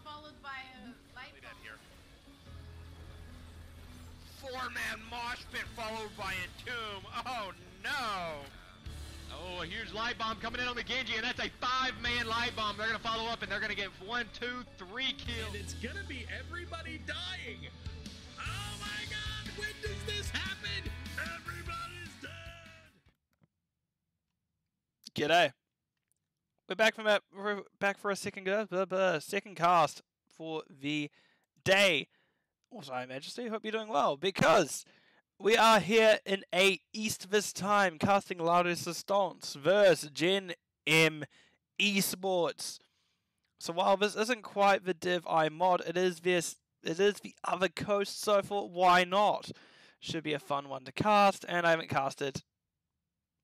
followed by a light Dead bulb. here. Four-man mosh pit followed by Entomb. Oh no! Oh, a huge light bomb coming in on the Genji, and that's a 5-man light bomb. They're gonna follow up, and they're gonna get 1, 2, 3 kills. And it's gonna be everybody dying. Oh my God! When does this happen? Everybody's dead. G'day. We're back from we're back for a second cast for the day. Also, Hi Majesty, hope you're doing well, because we are here in a East this time, casting La Resistance versus Gen.M Esports. So while this isn't quite the Div I mod, it is the other coast, so I thought, why not? Should be a fun one to cast, and I haven't casted.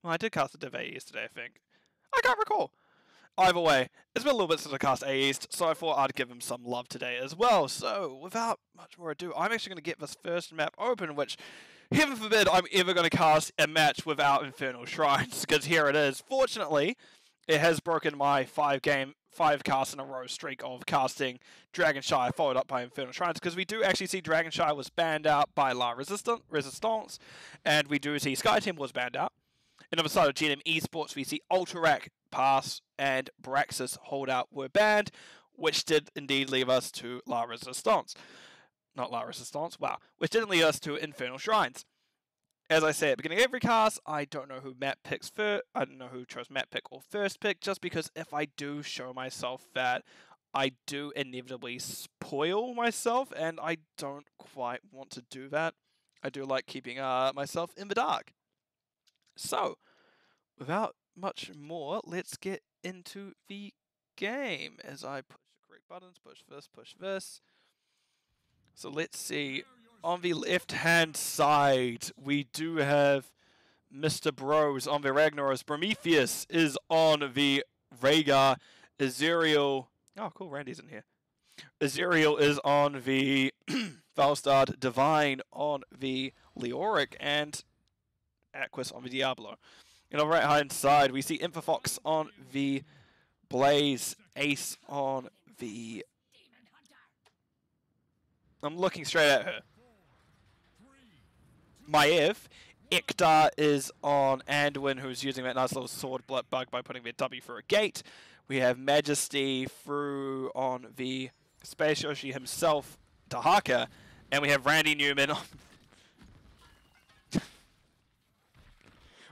Well, I did cast a Div A yesterday, I think. I can't recall. Either way, it's been a little bit since I cast A East, so I thought I'd give him some love today as well. So, without much more ado, I'm actually going to get this first map open, which, heaven forbid, I'm ever going to cast a match without Infernal Shrines, because here it is. Fortunately, it has broken my 5 cast in a row streak of casting Dragonshy followed up by Infernal Shrines, because we do actually see Dragonshy was banned out by La Resistance, and we do see Sky Temple was banned out. And on the side of Gen.M Esports, we see Ultrarak, Pass, and Braxis Holdout were banned, which did indeed leave us to La Resistance. Not La Resistance, wow. Which didn't lead us to Infernal Shrines. As I say at the beginning of every cast, I don't know who map picks first. I don't know who chose map pick or first pick, just because if I do show myself that, I do inevitably spoil myself, and I don't quite want to do that. I do like keeping myself in the dark. So, without much more, let's get into the game as I push the correct buttons, push this. So let's see. On the left-hand side, we do have Mr. Bros on the Ragnaros. Prometheus is on the Rhaegar. Azerial. Oh, cool, Randy's in here. Azerial is on the Valstad. Divine on the Leoric. And Aquis on the Diablo. And on the right-hand side, we see Infofox on the Blaze, Ace on the... I'm looking straight at her. Maev. Ektar is on Anduin, who's using that nice little sword bug by putting their W for a gate. We have Majesty through on the Space Yoshi himself, Tahaka. And we have Randy Newman on...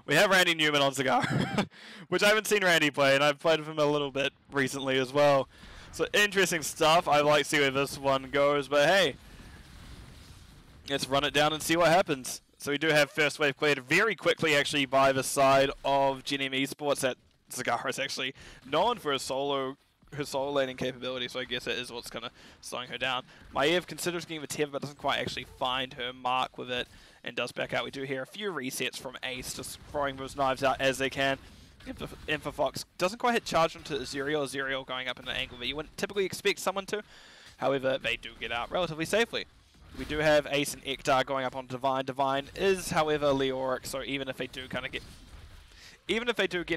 We have Randy Newman on Cigar, which I haven't seen Randy play, and I've played with him a little bit recently as well. So interesting stuff. I'd like to see where this one goes, but hey, let's run it down and see what happens. So we do have first wave cleared very quickly, actually, by the side of Gen.M Esports. That Cigar is actually known for his solo laning capability, so I guess that is what's kind of slowing her down. Maev considers getting the Tev, but doesn't quite actually find her mark with it, and does back out. We do hear a few resets from Ace, just throwing those knives out as they can. Infofox doesn't quite hit charge onto Azerial going up in an angle that you wouldn't typically expect someone to. However, they do get out relatively safely. We do have Ace and Ektar going up on Divine. Divine is, however, Leoric, so even if they do get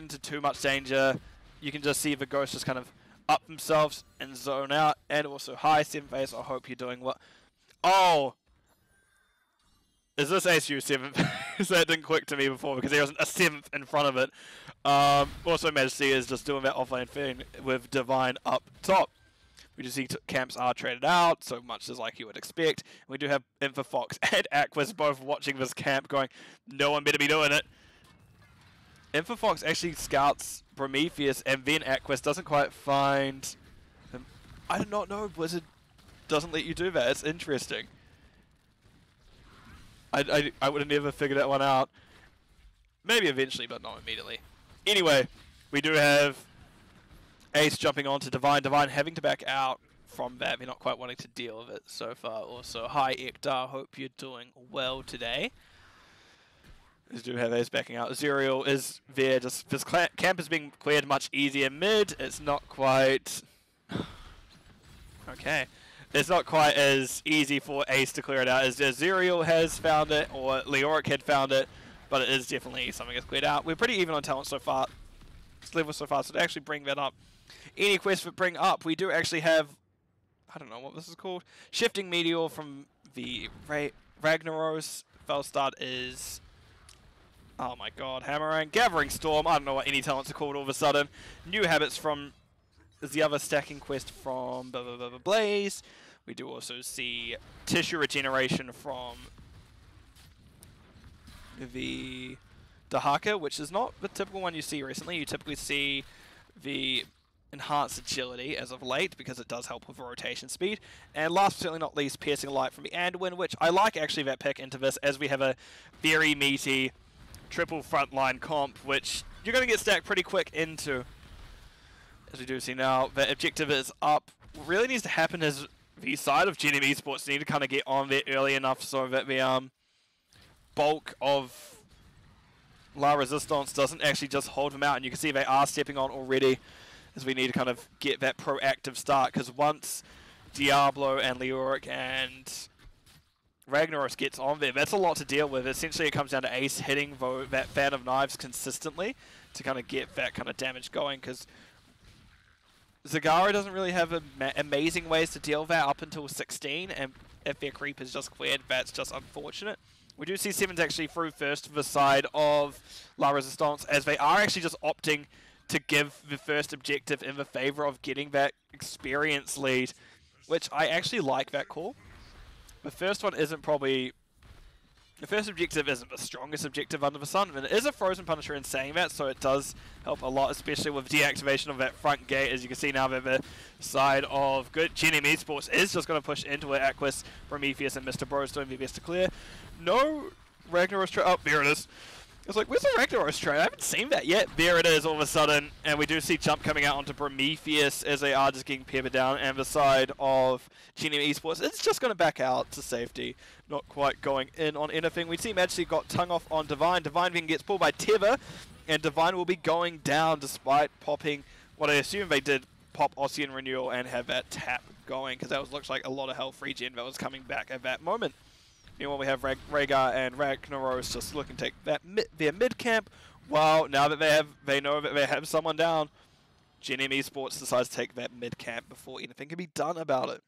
into too much danger, you can just see the ghosts just kind of up themselves and zone out. And also, hi, 7face, I hope you're doing well. Oh! Is this ASU 7th? That didn't click to me before because there was a 7th in front of it. Also, Majesty is just doing that offlane thing with Divine up top. We just see camps are traded out, so much as like you would expect. We do have Infofox and Aquis both watching this camp going, no one better be doing it. Infofox actually scouts Prometheus, and then Aquis doesn't quite find him. I do not know, Blizzard doesn't let you do that. It's interesting. I would have never figured that one out. Maybe eventually, but not immediately. Anyway, we do have Ace jumping on to Divine. Divine having to back out from that. They're not quite wanting to deal with it so far. Also, hi Ektar, hope you're doing well today. We do have Ace backing out. Azerial is there. Just this camp is being cleared much easier mid. It's not quite... Okay. It's not quite as easy for Ace to clear it out as Azerial has found it, or Leoric had found it, but it is definitely something that's cleared out. We're pretty even on talent so far, this level so far, so to actually bring that up. Any quest for bring up, we do actually have I don't know what this is called. Shifting Meteor from the Ragnaros. Felstad is... Oh my god, Hammerang. Gathering Storm. I don't know what any talents are called all of a sudden. New Habits from... is the other stacking quest from Blaze. We do also see Tissue Regeneration from the Dahaka, which is not the typical one you see recently. You typically see the Enhanced Agility as of late, because it does help with rotation speed. And last but certainly not least, Piercing Light from the Anduin, which I like actually that pick into this, as we have a very meaty triple frontline comp, which you're going to get stacked pretty quick into. As we do see now, the objective is up. What really needs to happen is the side of Gen.M Esports need to kind of get on there early enough so that the bulk of La Resistance doesn't actually just hold them out, and you can see they are stepping on already, as we need to kind of get that proactive start, because once Diablo and Leoric and Ragnaros gets on there, that's a lot to deal with. Essentially it comes down to Ace hitting that Fan of Knives consistently to kind of get that kind of damage going, because Zagara doesn't really have amazing ways to deal with that up until 16, and if their creep is just cleared, that's just unfortunate. We do see Sevens actually through first to the side of La Resistance, as they are actually just opting to give the first objective in the favor of getting that experience lead, which I actually like that call. The first one isn't probably... The first objective isn't the strongest objective under the sun, and it is a Frozen Punisher in saying that, so it does help a lot, especially with deactivation of that front gate. As you can see now, that the side of good Gen.M Esports is just going to push into it. Aquis, Prometheus, and Mr. Bros doing their best to clear. No Ragnaros trade. Oh, there it is. It's like, where's the Ragnaros trade? I haven't seen that yet. There it is all of a sudden, and we do see Jump coming out onto Prometheus as they are just getting peppered down, and the side of Gen.M Esports, it's just going to back out to safety, not quite going in on anything. We see Majesty got tongue off on Divine. Divine then gets pulled by Tether, and Divine will be going down despite popping what I assume they did, pop Ocean Renewal and have that tap going, because that looks like a lot of health regen that was coming back at that moment. Meanwhile, we have Rhaegar and Ragnaros just looking to take that their mid camp. Well, now that they know that they have someone down, Gen.M Esports decides to take that mid camp before anything can be done about it.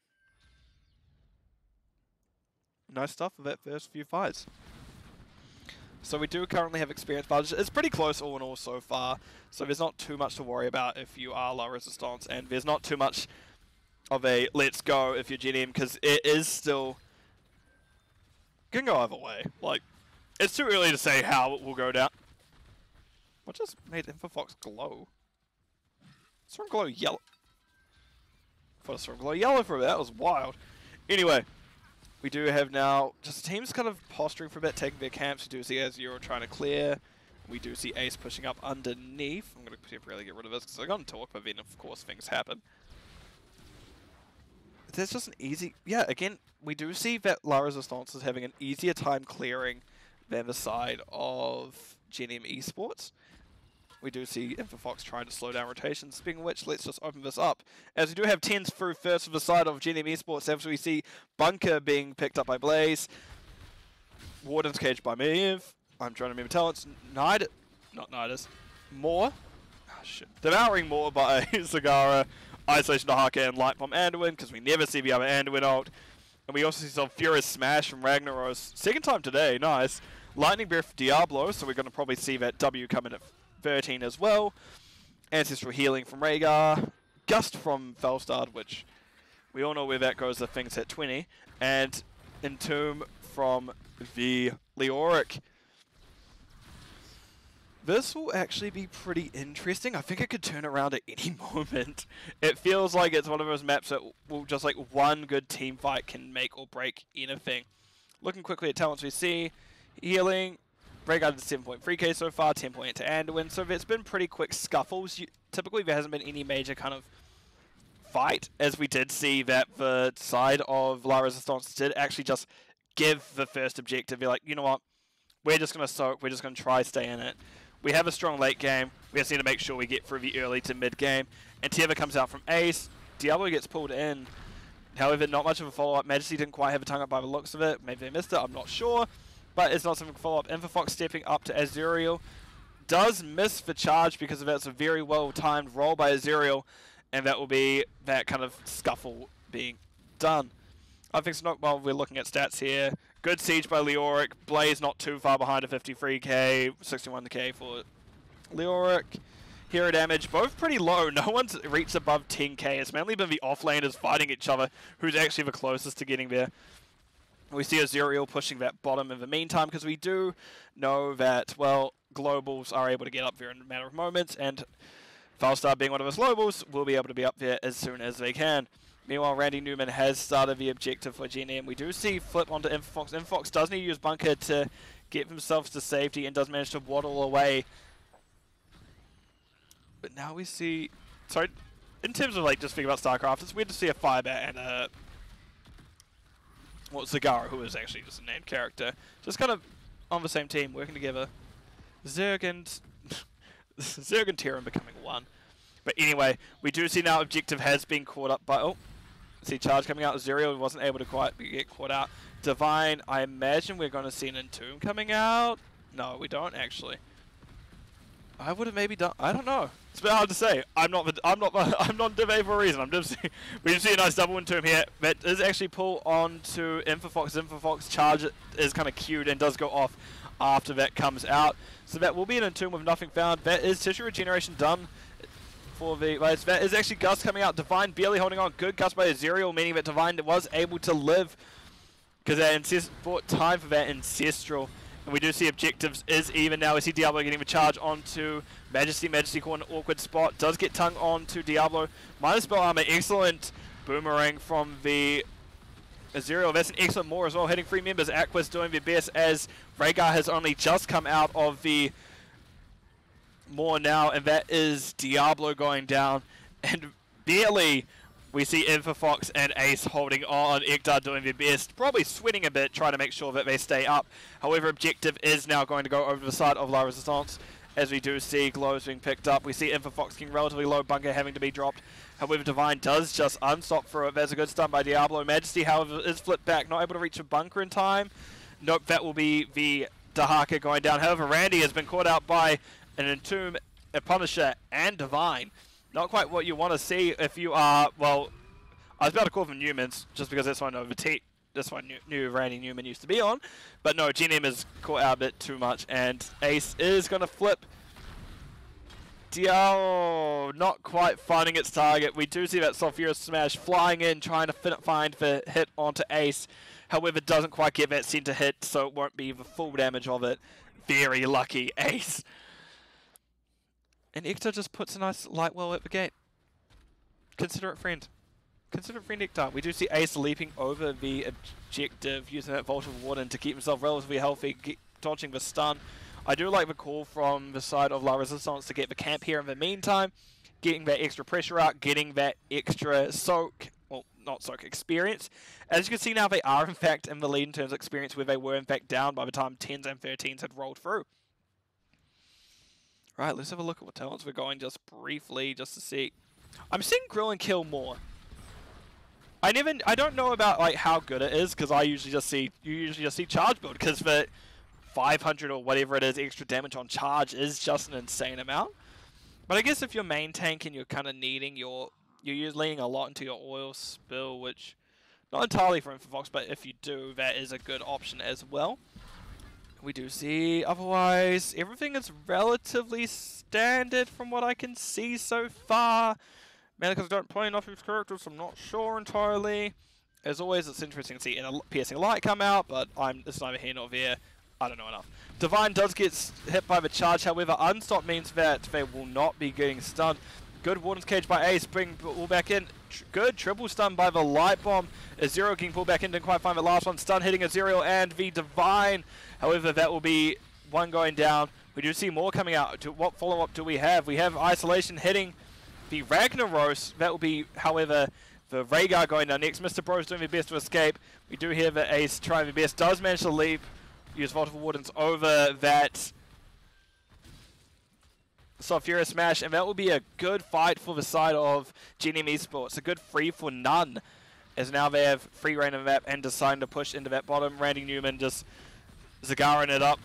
Nice stuff for that first few fights. So we do currently have experience budget. It's pretty close all in all so far, so there's not too much to worry about if you are La Resistance, and there's not too much of a let's go if you're Gen.M, because it is still... can go either way. Like, it's too early to say how it will go down. What just made InfoFox glow? It's from glow yellow. I thought it was from glow yellow for a bit. That was wild. Anyway, we do have now just teams kind of posturing for a bit, taking their camps. We do see Azure trying to clear. We do see Ace pushing up underneath. I'm going to temporarily get rid of this because I got to talk, but then of course things happen. There's just an easy... Yeah, again, we do see that La Resistance is having an easier time clearing than the side of Gen.M Esports. We do see InfoFox trying to slow down rotations. Speaking of which, let's just open this up. As we do have 10s through first for the side of Gen.M Esports, as we see Bunker being picked up by Blaze. Warden's caged by Maeve. I'm trying to remember talents. Not Nidus. Moore. Oh, shit. Devouring Moore by Zagara. Isolation Dahaka and Light Bomb Anduin, because we never see the other Anduin ult. And we also see some Furious Smash from Ragnaros. Second time today, nice. Lightning Breath Diablo, so we're going to probably see that W come in at 13 as well. Ancestral Healing from Rhaegar. Gust from Felstad, which we all know where that goes if things hit 20. And Entomb from the Leoric. This will actually be pretty interesting. I think it could turn around at any moment. It feels like it's one of those maps that will just like one good team fight can make or break anything. Looking quickly at talents we see. Healing. Rhaegar did 7.3k so far, 10.8 to Anduin. So it's been pretty quick scuffles. Typically there hasn't been any major kind of fight, as we did see that the side of La Resistance did actually just give the first objective. Be like, you know what? We're just going to soak. We're just going to try stay in it. We have a strong late game. We just need to make sure we get through the early to mid game. And Teva comes out from Ace. Diablo gets pulled in. However, not much of a follow-up. Majesty didn't quite have a tongue up by the looks of it. Maybe they missed it. I'm not sure. But it's not something to follow up. InfoFox stepping up to Azuriel. Does miss the charge because of that's a very well-timed roll by Azuriel. And that will be that kind of scuffle being done. I think so. Well, we're looking at stats here. Good siege by Leoric. Blaze not too far behind at 53k, 61k for Leoric. Hero damage, both pretty low. No one's reached above 10k. It's mainly been the offlaners fighting each other, who's actually the closest to getting there. We see Azuriel pushing that bottom in the meantime, because we do know that, well, globals are able to get up there in a matter of moments, and Falstar being one of those globals will be able to be up there as soon as they can. Meanwhile, Randy Newman has started the objective for Gen.M. We do see flip onto Infofox. Infofox does need to use bunker to get themselves to safety and does manage to waddle away. But now we see... Sorry, in terms of like just thinking about StarCraft, it's weird to see a Firebat and a... Well, Zagara, who is actually just a named character, just kind of on the same team, working together. Zerg and Terran becoming one. But anyway, we do see now objective has been caught up by... Oh, see charge coming out. Zerial wasn't able to quite get caught out. Divine, I imagine we're going to see an Entomb coming out. No, we don't actually. I would have maybe done... I don't know. It's a bit hard to say. I'm not Div for a reason. We just see a nice double Entomb here. That is actually pull on to Infofox. Infofox charge is kind of queued and does go off after that comes out. So that will be an Entomb with nothing found. That is tissue regeneration done for the... That is actually Gust coming out. Divine barely holding on. Good Gust by Azuriel, meaning that Divine was able to live because that bought time for that Ancestral. And we do see objectives is even now. We see Diablo getting the charge onto Majesty. Majesty caught an awkward spot. Does get tongue onto Diablo. Minus spell armor. Excellent boomerang from the Azuriel. That's an excellent more as well. Hitting 3 members. Aqua's doing their best as Rhaegar has only just come out of the more now. And that is Diablo going down. And barely... We see Infofox and Ace holding on. Ektar doing their best. Probably sweating a bit, trying to make sure that they stay up. However, objective is now going to go over the side of La Resistance. As we do see glows being picked up. We see Infofox getting relatively low, bunker having to be dropped. However, Divine does just unstop for it. There's a good stun by Diablo. Majesty, however, is flipped back. Not able to reach a bunker in time. Nope, that will be the Dahaka going down. However, Randy has been caught out by an Entomb, a Punisher, and Divine. Not quite what you want to see if you are, well, I was about to call them Newmans, just because that's one of the this one new Randy Newman used to be on. But no, Gen.M is caught out a bit too much, and Ace is going to flip. Diao not quite finding its target. We do see that Sulfurous Smash flying in, trying to find the hit onto Ace. However, doesn't quite get that center hit, so it won't be the full damage of it. Very lucky Ace. And Ektar just puts a nice light well at the gate. Considerate friend. Considerate friend Ektar. We do see Ace leaping over the objective, using that Vault of Warden to keep himself relatively healthy, dodging the stun. I do like the call from the side of La Resistance to get the camp here in the meantime, getting that extra pressure out, getting that extra soak, well, not soak, experience. As you can see now, they are in fact in the lead in terms of experience, where they were in fact down by the time 10s and 13s had rolled through. Right, let's have a look at what talents we're going just briefly, just to see. I'm seeing Grill and Kill more. I don't know about like how good it is, because you usually just see charge build, because the 500 or whatever it is extra damage on charge is just an insane amount. But I guess if you're main tank and you're kind of needing you're leaning a lot into your oil spill, which not entirely for Infofox, but if you do, that is a good option as well. We do see, otherwise, everything is relatively standard from what I can see so far. Mainly because I don't play enough of these characters, so I'm not sure entirely. As always, it's interesting to see a piercing light come out, but it's neither here nor there. I don't know enough. Divine does get hit by the charge, however, unstop means that they will not be getting stunned. Good Warden's Cage by Ace, bring all back in. Good triple stun by the Light Bomb. Azuriel getting pulled back in, didn't quite find the last one. Stun hitting Azuriel and the Divine. However, that will be one going down. We do see more coming out. What follow-up do we have? We have Isolation hitting the Ragnaros. That will be, however, the Rhaegar going down next. Mr. Bro's doing their best to escape. We do hear the Ace trying their best. Does manage to leap. Use Vault of Wardens over that Sulfurous Smash, and that will be a good fight for the side of Gen.M Esports. A good free for none, as now they have free reign of the map and deciding to push into that bottom. Randy Newman just Zagaring it up.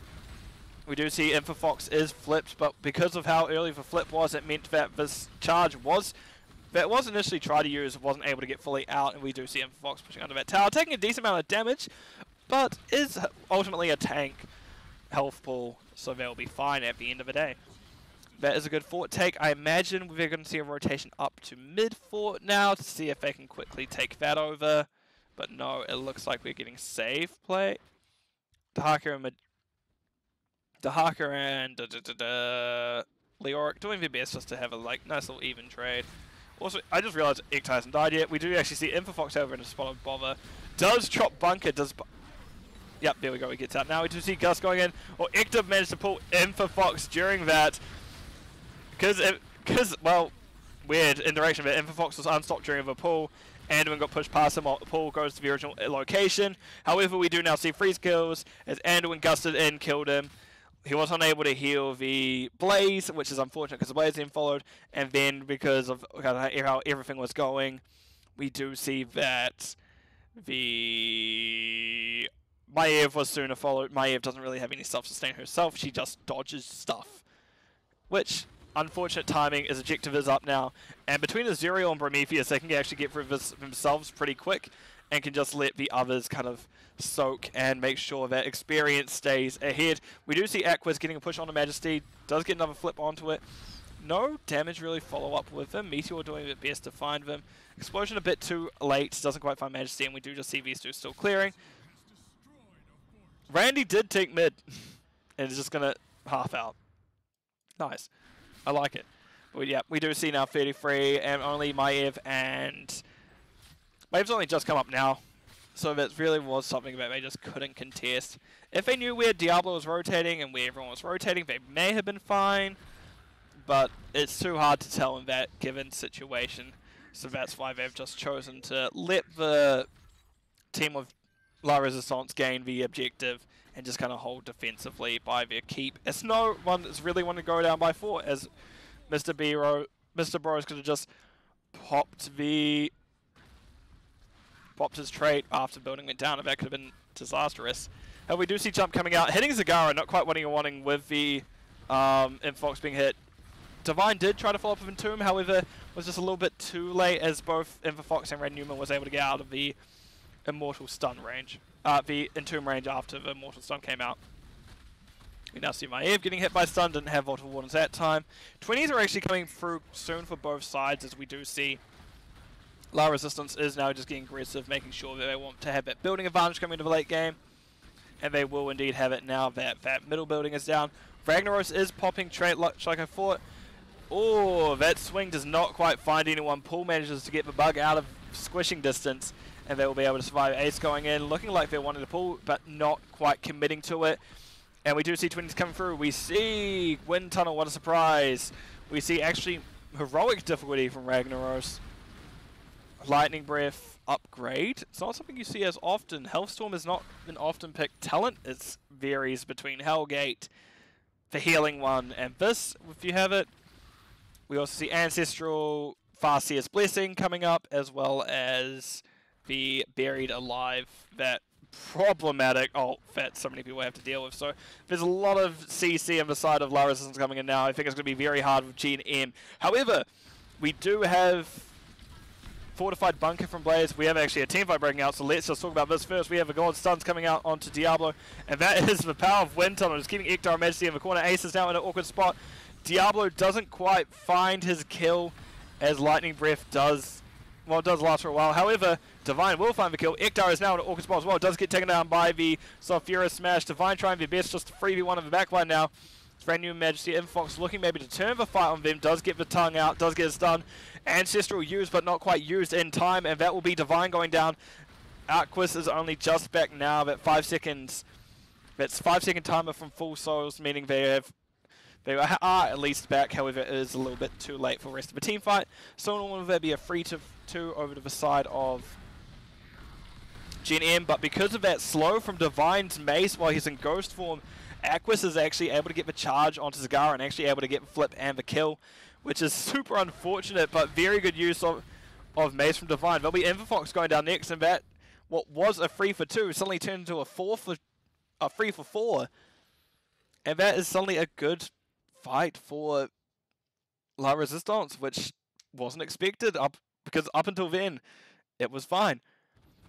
We do see Infofox is flipped, but because of how early the flip was, it meant that this charge was that was initially tried to use, wasn't able to get fully out, and we do see Infofox pushing under that tower, taking a decent amount of damage, but is ultimately a tank health pool, so they'll be fine at the end of the day. That is a good fort take. I imagine we're going to see a rotation up to mid fort now to see if they can quickly take that over, but no, it looks like we're getting save play. Dahaka and Leoric doing their best just to have a nice little even trade. Also, I just realized Ektar hasn't died yet. We do actually see Infofox over in a spot of bother. Does chop bunker, yep, there we go, he gets out. Now we do see Gus going in, or Ektar managed to pull Infofox during that. Because, well, weird interaction, but Infofox was unstopped during the pull. Anduin got pushed past him while the pull goes to the original location. However, we do now see freeze kills as Anduin gusted in, killed him. He was unable to heal the Blaze, which is unfortunate because the Blaze then followed. And then because of how everything was going, we do see that the Maiev was sooner followed. Maiev doesn't really have any self-sustain herself. She just dodges stuff. Which, unfortunate timing, his objective is up now. And between Azuriel and Prometheus, they can actually get through this themselves pretty quick and can just let the others kind of soak and make sure that experience stays ahead. We do see Aquas getting a push onto Majesty, does get another flip onto it. No damage really follow up with them. Meteor doing their best to find them. Explosion a bit too late, doesn't quite find Majesty, and we do just see these two still clearing. Randy did take mid and is just going to half out. Nice. I like it. But yeah, we do see now 33 and only Maiev, and Maev's only just come up now. So that really was something that they just couldn't contest. If they knew where Diablo was rotating and where everyone was rotating, they may have been fine. But it's too hard to tell in that given situation. So that's why they've just chosen to let the team of La Resistance gain the objective and just kind of hold defensively by their keep. It's no one that's really want to go down by 4, as Mr. Bros could have just popped his trait after building went down, and that could have been disastrous. And we do see Jump coming out, hitting Zagara, not quite what you're wanting with the Infox being hit. Divine did try to follow up with Entomb, however, was just a little bit too late as both Infofox and Red Newman was able to get out of the Immortal Stun range. The Entomb range after the Immortal Stun came out. We now see Maiev getting hit by stun, didn't have Vault of Wardens that time. 20s are actually coming through soon for both sides, as we do see La Resistance is now just getting aggressive, making sure that they want to have that building advantage coming into the late game. And they will indeed have it now that that middle building is down. Ragnaros is popping trait like I thought. Oh, that swing does not quite find anyone. Paul manages to get the bug out of squishing distance, and they will be able to survive. Ace going in, looking like they wanted to pull, but not quite committing to it. And we do see 20s coming through. We see Wind Tunnel, what a surprise. We see actually heroic difficulty from Ragnaros. Lightning Breath upgrade. It's not something you see as often. Hellstorm is not an often picked talent. It varies between Hellgate, the healing one, and this, if you have it. We also see Ancestral, Farseer's Blessing coming up, as well as the Buried Alive, that problematic ult that so many people have to deal with. So there's a lot of CC on the side of La Resistance coming in now. I think it's going to be very hard with Gen.M. However, we do have Fortified Bunker from Blaze. We have actually a team fight breaking out, so let's just talk about this first. We have a God Stuns coming out onto Diablo, and that is the power of Wind Tunnel. Just keeping Ektar and Majesty in the corner. Ace is now in an awkward spot. Diablo doesn't quite find his kill, as Lightning Breath does last for a while. However, Divine will find the kill. Ektar is now in an awkward spot as well. Does get taken down by the Sulfura Smash. Divine trying their best just to 3v1 of the backline now. It's brand new Majesty. Infox looking maybe to turn the fight on them. Does get the tongue out. Does get it done. Ancestral used, but not quite used in time. And that will be Divine going down. Arquist is only just back now at 5 seconds. That's 5-second timer from Full Souls, meaning they are at least back. However, it is a little bit too late for the rest of the team fight. So normally there be a 3-2 over to the side of Gen.M, but because of that slow from Divine's Mace while he's in Ghost form, Aquis is actually able to get the charge onto Zagara and actually able to get the flip and the kill, which is super unfortunate, but very good use of Mace from Divine. There'll be Infofox going down next, and that, what was a 3-for-2, suddenly turned into a 3-for-4. And that is suddenly a good fight for La Resistance, which wasn't expected because up until then, it was fine.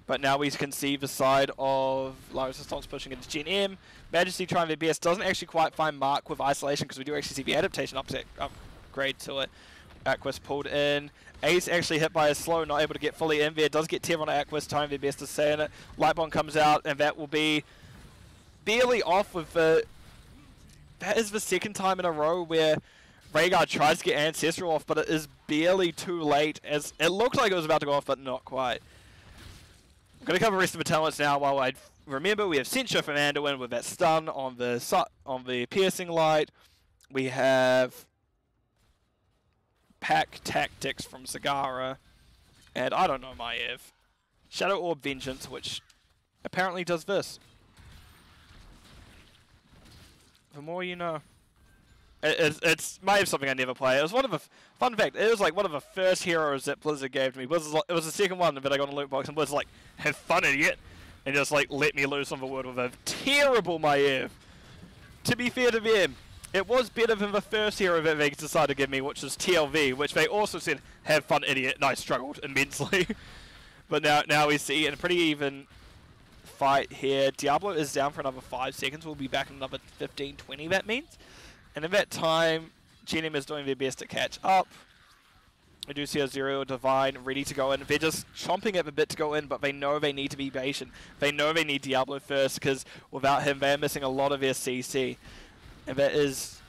But now we can see the side of Resistance pushing into Gen.M. Majesty trying their best. Doesn't actually quite find Mark with Isolation because we do actually see the adaptation upgrade to it. Aquis pulled in. Ace actually hit by a slow, not able to get fully in there. Does get Tev on Aquis, trying their best to stay in it. Lightbomb comes out, and that will be barely off with the... That is the second time in a row where Rhaegar tries to get Ancestral off, but it is barely too late, as it looked like it was about to go off, but not quite. I'm going to cover the rest of the talents now while I remember. We have Censure from Anduin with that stun on the Piercing Light. We have Pack Tactics from Sagara. And I don't know my Ev. Shadow Orb Vengeance, which apparently does this. The more you know. It's might have something I never play. It was one of the fun fact. It was like one of the first heroes that Blizzard gave to me. It was the second one that I got in a loot box, and Blizzard like, have fun, idiot, and just like let me loose on the world with a terrible Maev. To be fair to them, it was better than the first hero that they decided to give me, which was TLV, which they also said, have fun, idiot, and I struggled immensely. But now we see a pretty even fight here. Diablo is down for another 5 seconds. We'll be back in another 15-20, that means. And in that time, Gen.M is doing their best to catch up. I do see a Zero Divine ready to go in. They're just chomping at the bit to go in, but they know they need to be patient. They know they need Diablo first, because without him, they're missing a lot of their CC. And that is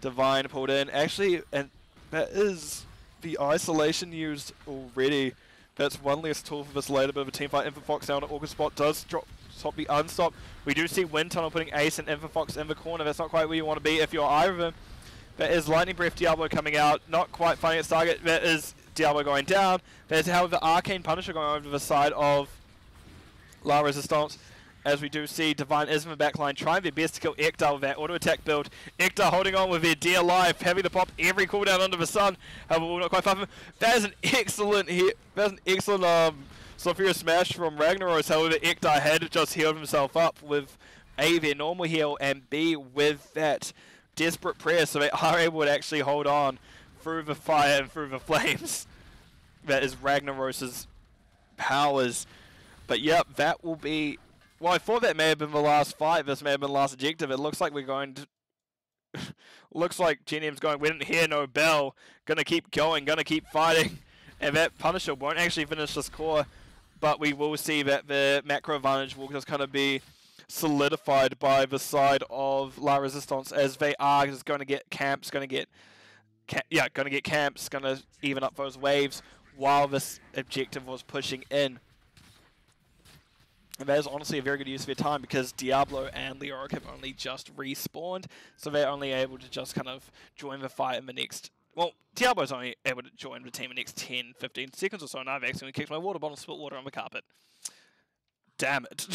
Divine pulled in. Actually, and that is the Isolation used already. That's one less tool for this later bit of a team fight. Infofox down at Orchid Spot does stop the unstop. We do see Wind Tunnel putting Ace and Infofox in the corner. That's not quite where you want to be if you're either of them. That is Lightning Breath Diablo coming out. Not quite finding its target. That is Diablo going down. There's, however, Arcane Punisher going over to the side of La Resistance. As we do see Divine is in the backline trying their best to kill Ekdal with that auto-attack build. Ekdal holding on with their dear life, having to pop every cooldown under the sun. However, will not quite find him. That is an excellent hit. That's an excellent Sophia Smash from Ragnaros. However, Ekdal had just healed himself up with A, their normal heal, and B, with that Desperate Prayer, so they are able to actually hold on through the fire and through the flames. That is Ragnaros's powers. But yep, that will be... Well, I thought that may have been the last fight. This may have been the last objective. It looks like we're going to... looks like Gen.M's going, we didn't hear no bell. Gonna keep going, gonna keep fighting. And that Punisher won't actually finish this core. But we will see that the macro advantage will just kind of be solidified by the side of La Resistance, as they are just going to get camps, going to get camps, going to even up those waves while this objective was pushing in. And that is honestly a very good use of their time, because Diablo and Leoric have only just respawned, so they're only able to just kind of join the fight in the next... Well, Diablo's only able to join the team in the next 10, 15 seconds or so, and I've accidentally kicked my water bottle, spilled water on the carpet. Damn it.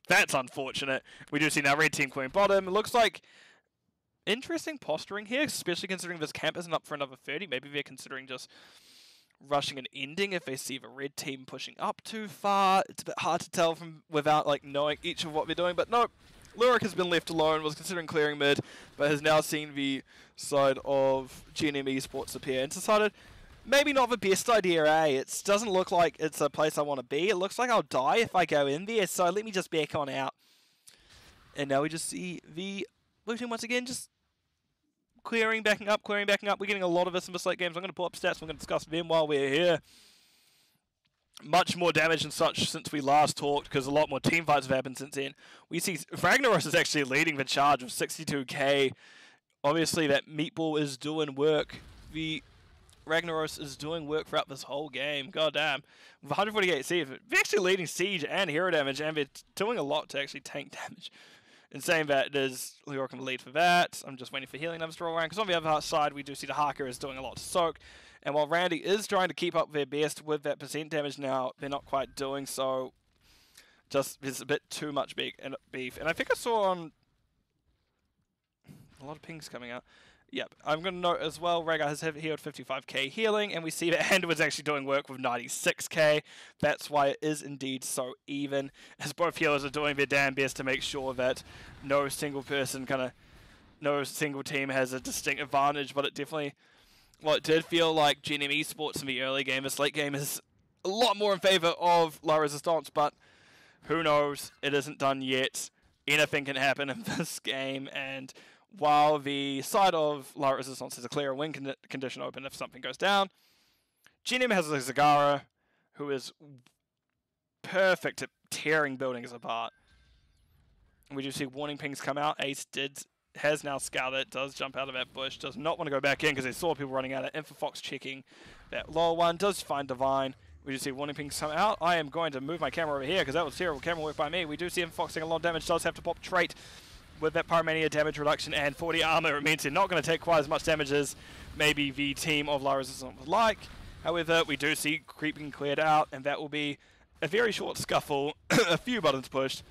That's unfortunate. We do see now red team queen bottom. It looks like interesting posturing here, especially considering this camp isn't up for another 30. Maybe they're considering just rushing and ending if they see the red team pushing up too far. It's a bit hard to tell from without like knowing each of what they're doing, but no. Lyric has been left alone, was considering clearing mid, but has now seen the side of Gen.M Esports appear and decided maybe not the best idea, eh? It doesn't look like it's a place I want to be. It looks like I'll die if I go in there, so let me just back on out. And now we just see the blue team once again just clearing, backing up. We're getting a lot of this in the slate games. I'm going to pull up stats. We're going to discuss them while we're here. Much more damage and such since we last talked, because a lot more team fights have happened since then. We see Ragnaros is actually leading the charge of 62k. Obviously that meatball is doing work. The Ragnaros is doing work throughout this whole game. God damn. With 148 siege, they're actually leading siege and hero damage, and they're doing a lot to actually tank damage. In saying that, there's Leoric in the lead for that. I'm just waiting for healing numbers to roll around, because on the other side, we do see the Harker is doing a lot to soak. And while Randy is trying to keep up their best with that percent damage now, they're not quite doing so. Just, there's a bit too much beef. And I think I saw on... A lot of pings coming out. Yep, I'm going to note as well, Rhaegar has healed 55k healing, and we see that Anduin's actually doing work with 96k. That's why it is indeed so even, as both healers are doing their damn best to make sure that no single person no single team has a distinct advantage, but it definitely well, it did feel like Gen.M Esports in the early game. This late game is a lot more in favor of La Resistance, but who knows? It isn't done yet. Anything can happen in this game, and while the side of La Resistance has a clear win condition open if something goes down, Gen.M has a Zagara who is perfect at tearing buildings apart. We do see warning pings come out. Ace has now scouted it, does jump out of that bush, does not want to go back in because they saw people running out of Infofox checking that lower one, does find Divine. We do see warning pings come out. I am going to move my camera over here because that was terrible camera work by me. We do see Infofox taking a lot of damage, does have to pop trait with that Pyromania damage reduction and 40 armor. It means they're not going to take quite as much damage as maybe the team of La Resistance would like. However, we do see creep being cleared out, and that will be a very short scuffle, a few buttons pushed,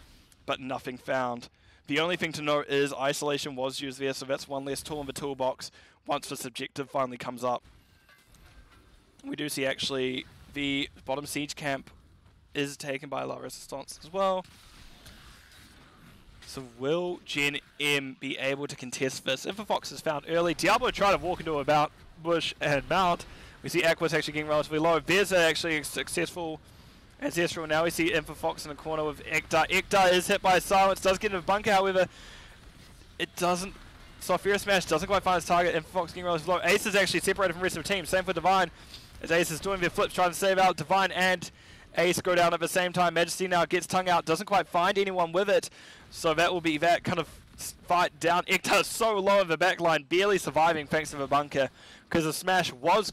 but nothing found. The only thing to note is isolation was used there, so that's one less tool in the toolbox once this objective finally comes up. We do see actually the bottom siege camp is taken by La Resistance as well. So will Gen.M be able to contest this? Infofox is found early. Diablo tried to walk into a bush and mount. We see Aqua's actually getting relatively low. There's actually a successful Ancestral. Now we see Infofox in the corner with Ekta. Ekta is hit by silence, does get into the bunker, however, it doesn't. Sophia Smash doesn't quite find his target. Infofox getting relatively low. Ace is actually separated from the rest of the team. Same for Divine, as Ace is doing their flips, trying to save out. Divine and Ace go down at the same time. Majesty now gets tongue out, doesn't quite find anyone with it. So that will be that kind of fight down. Ekta is so low in the back line, barely surviving thanks to the bunker, because the smash was,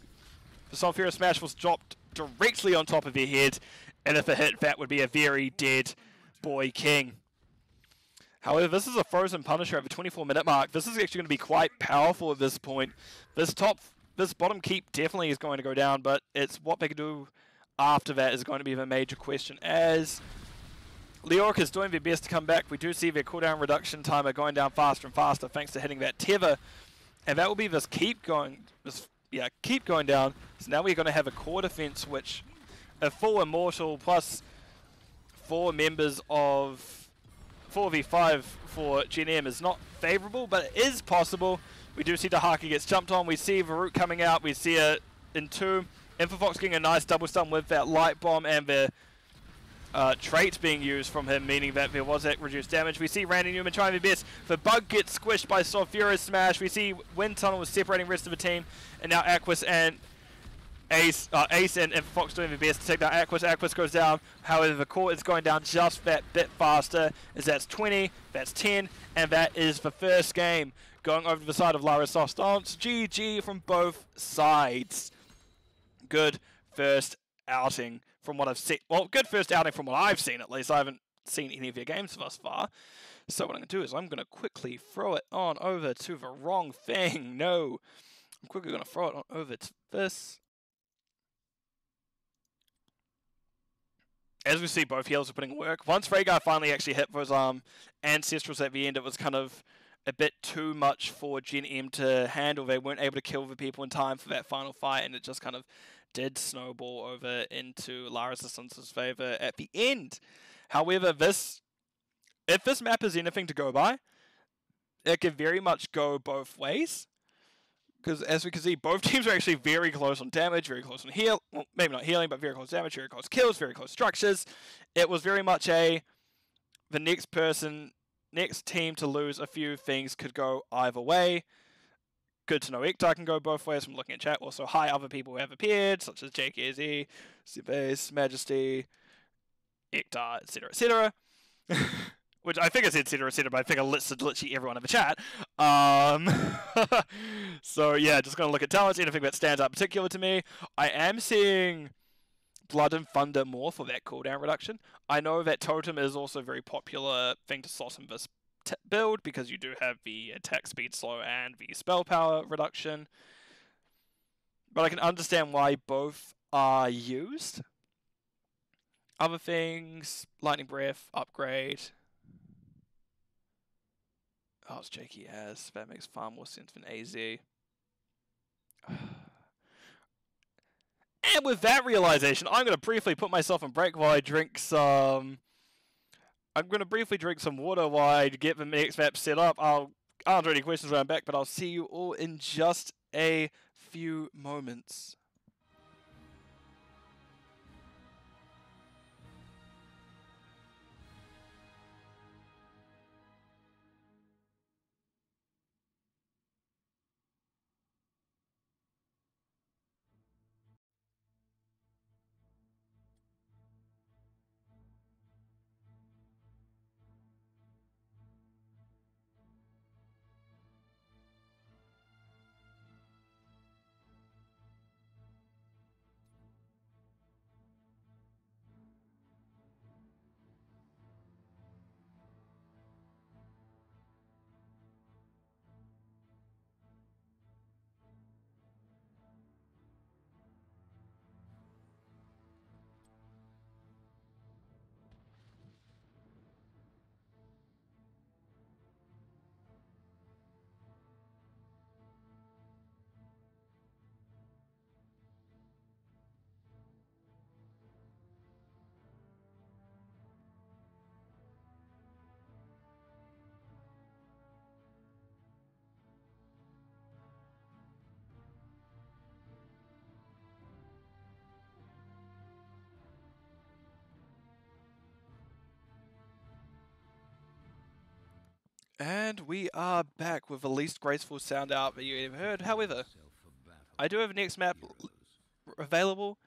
the Sophia Smash was dropped directly on top of their head. And if it hit, that would be a very dead boy king. However, this is a frozen Punisher at the 24-minute mark. This is actually going to be quite powerful at this point. This bottom keep definitely is going to go down, but it's what they can do after that is going to be the major question. As Leoric is doing their best to come back, we do see their cooldown reduction timer going down faster and faster thanks to hitting that tether. And that will be this keep going down. So now we're going to have a core defense, which a full Immortal plus 4 members of 4v5 for Gen.M is not favorable, but it is possible. We do see Dahaki gets jumped on. We see Varut coming out. We see it in 2. Infofox getting a nice double stun with that light bomb and the trait being used from him, meaning that there was that reduced damage. We see Randy Newman trying their best. The bug gets squished by Sulfura's smash. We see Wind Tunnel is separating the rest of the team, and now Aquas and Ace and Infofox doing their best to take down Aquas. Aquas goes down. However, the core is going down just that bit faster, as that's 20, that's 10, and that is the first game going over to the side of La Resistance. GG from both sides. Good first outing from what I've seen. Well, good first outing from what I've seen, at least. I haven't seen any of your games thus far. So what I'm going to do is I'm going to quickly throw it on over to the wrong thing. No. I'm quickly going to throw it on over to this. As we see, both healers are putting work. Once Rhaegar finally actually hit those Ancestrals at the end, it was kind of a bit too much for Gen.M to handle. They weren't able to kill the people in time for that final fight, and it just kind of did snowball over into La Resistance's favor at the end. However, if this map is anything to go by, it can very much go both ways. Because as we can see, both teams are actually very close on damage, very close on heal. Well, maybe not healing, but very close damage, very close kills, very close structures. It was very much the next team to lose a few things could go either way. Good to know Ektar can go both ways from looking at chat. Also, hi other people who have appeared, such as JKZ, Sibase, Majesty, Ektar, etc., etc. Which I think I said etc., etc., but I think I listed literally everyone in the chat. So yeah, just going to look at talents, anything that stands out particular to me. I am seeing Blood and Thunder more for that cooldown reduction. I know that Totem is also a very popular thing to slot in this build because you do have the attack speed slow and the spell power reduction. But I can understand why both are used. Other things, Lightning Breath, upgrade. Oh, it's Jakey as. That makes far more sense than AZ. And with that realization, I'm going to briefly put myself on break while I drink some... I'm going to briefly drink some water while I get the next map set up. I'll answer any questions when I'm back, but I'll see you all in just a few moments. And we are back with the least graceful sound out that you ever heard. However, I do have a next map available.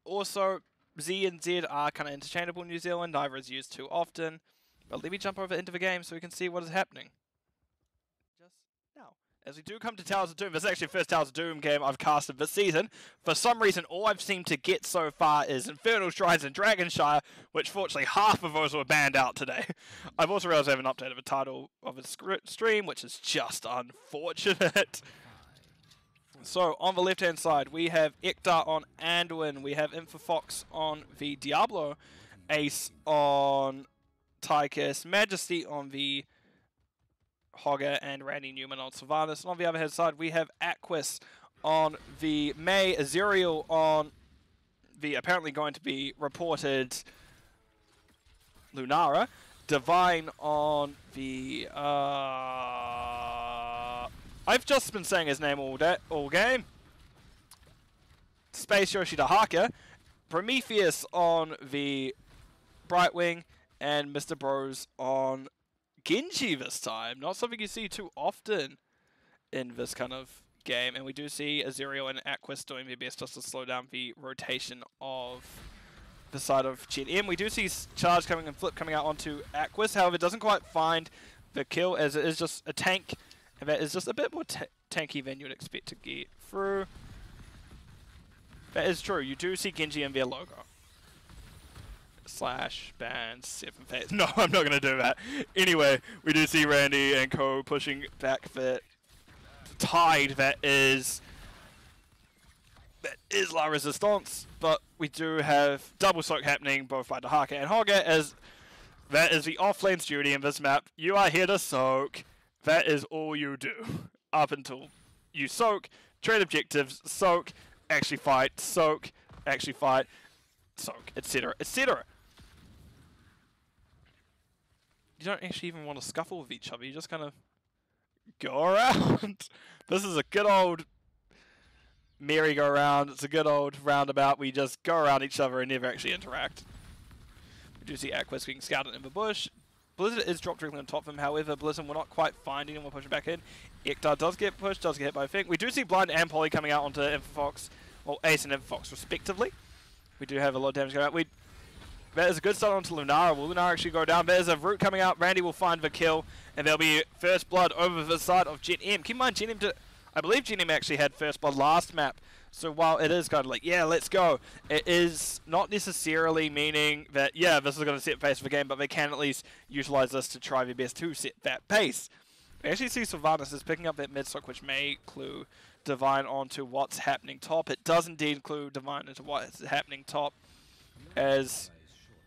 Also, Z and Z are kind of interchangeable in New Zealand. Neither is used too often. But let me jump over into the game so we can see what is happening. Just now. As we do come to Towers of Doom, this is actually the first Towers of Doom game I've casted this season. For some reason, all I've seemed to get so far is Infernal Shrines and Dragonshire, which fortunately half of those were banned out today. I've also realized I haven't updated the title of the stream, which is just unfortunate. So, on the left-hand side, we have Ektar on Anduin, we have Infofox on the Diablo, Ace on Tychus, Majesty on the Hogger, and Randy Newman on Sylvanas. And on the other hand side, we have Aquis on the May, Azuriel on the apparently going to be reported Lunara, Divine on the I've just been saying his name all game. Space Yoshida Haka, Prometheus on the Brightwing, and Mr. Bros on Genji this time. Not something you see too often in this kind of game. And we do see Azuriel and Aquis doing their best just to slow down the rotation of the side of Gen.M. We do see charge coming and flip coming out onto Aquis. However, it doesn't quite find the kill as it is just a tank. And that is just a bit more tanky than you'd expect to get through. That is true. You do see Genji in their logo. Slash ban 7 phase. No, I'm not going to do that. Anyway, we do see Randy and co pushing back the tide that is La Resistance. But we do have double soak happening both by Dahaka and Hogger, as that is the offlane's duty in this map. You are here to soak. That is all you do up until you soak, trade objectives, soak, actually fight, soak, actually fight, soak, etc., etc. You don't actually even want to scuffle with each other. You just kind of go around. This is a good old merry-go-round. It's a good old roundabout. We just go around each other and never actually interact. We do see Aquis getting scouted in the bush. Blizzard is dropped directly on top of him. However, Blizzard, we're not quite finding him. We're pushing back in. Ektar does get pushed, does get hit by a thing. We do see Blind and Poly coming out onto Infofox, well, Ace and Infofox respectively. We do have a lot of damage going out. That is a good start onto Lunara. Will Lunara actually go down? There's a root coming out. Randy will find the kill, and there'll be first blood over the side of Gen.M. Keep in mind, Gen.M I believe Gen.M actually had first blood last map. So while it is kind of like, yeah, let's go, it is not necessarily meaning that, yeah, this is going to set pace for the game, but they can at least utilize this to try their best to set that pace. We actually see Sylvanas is picking up that mid-stock, which may clue Divine onto what's happening top. It does indeed clue Divine into what's happening top, as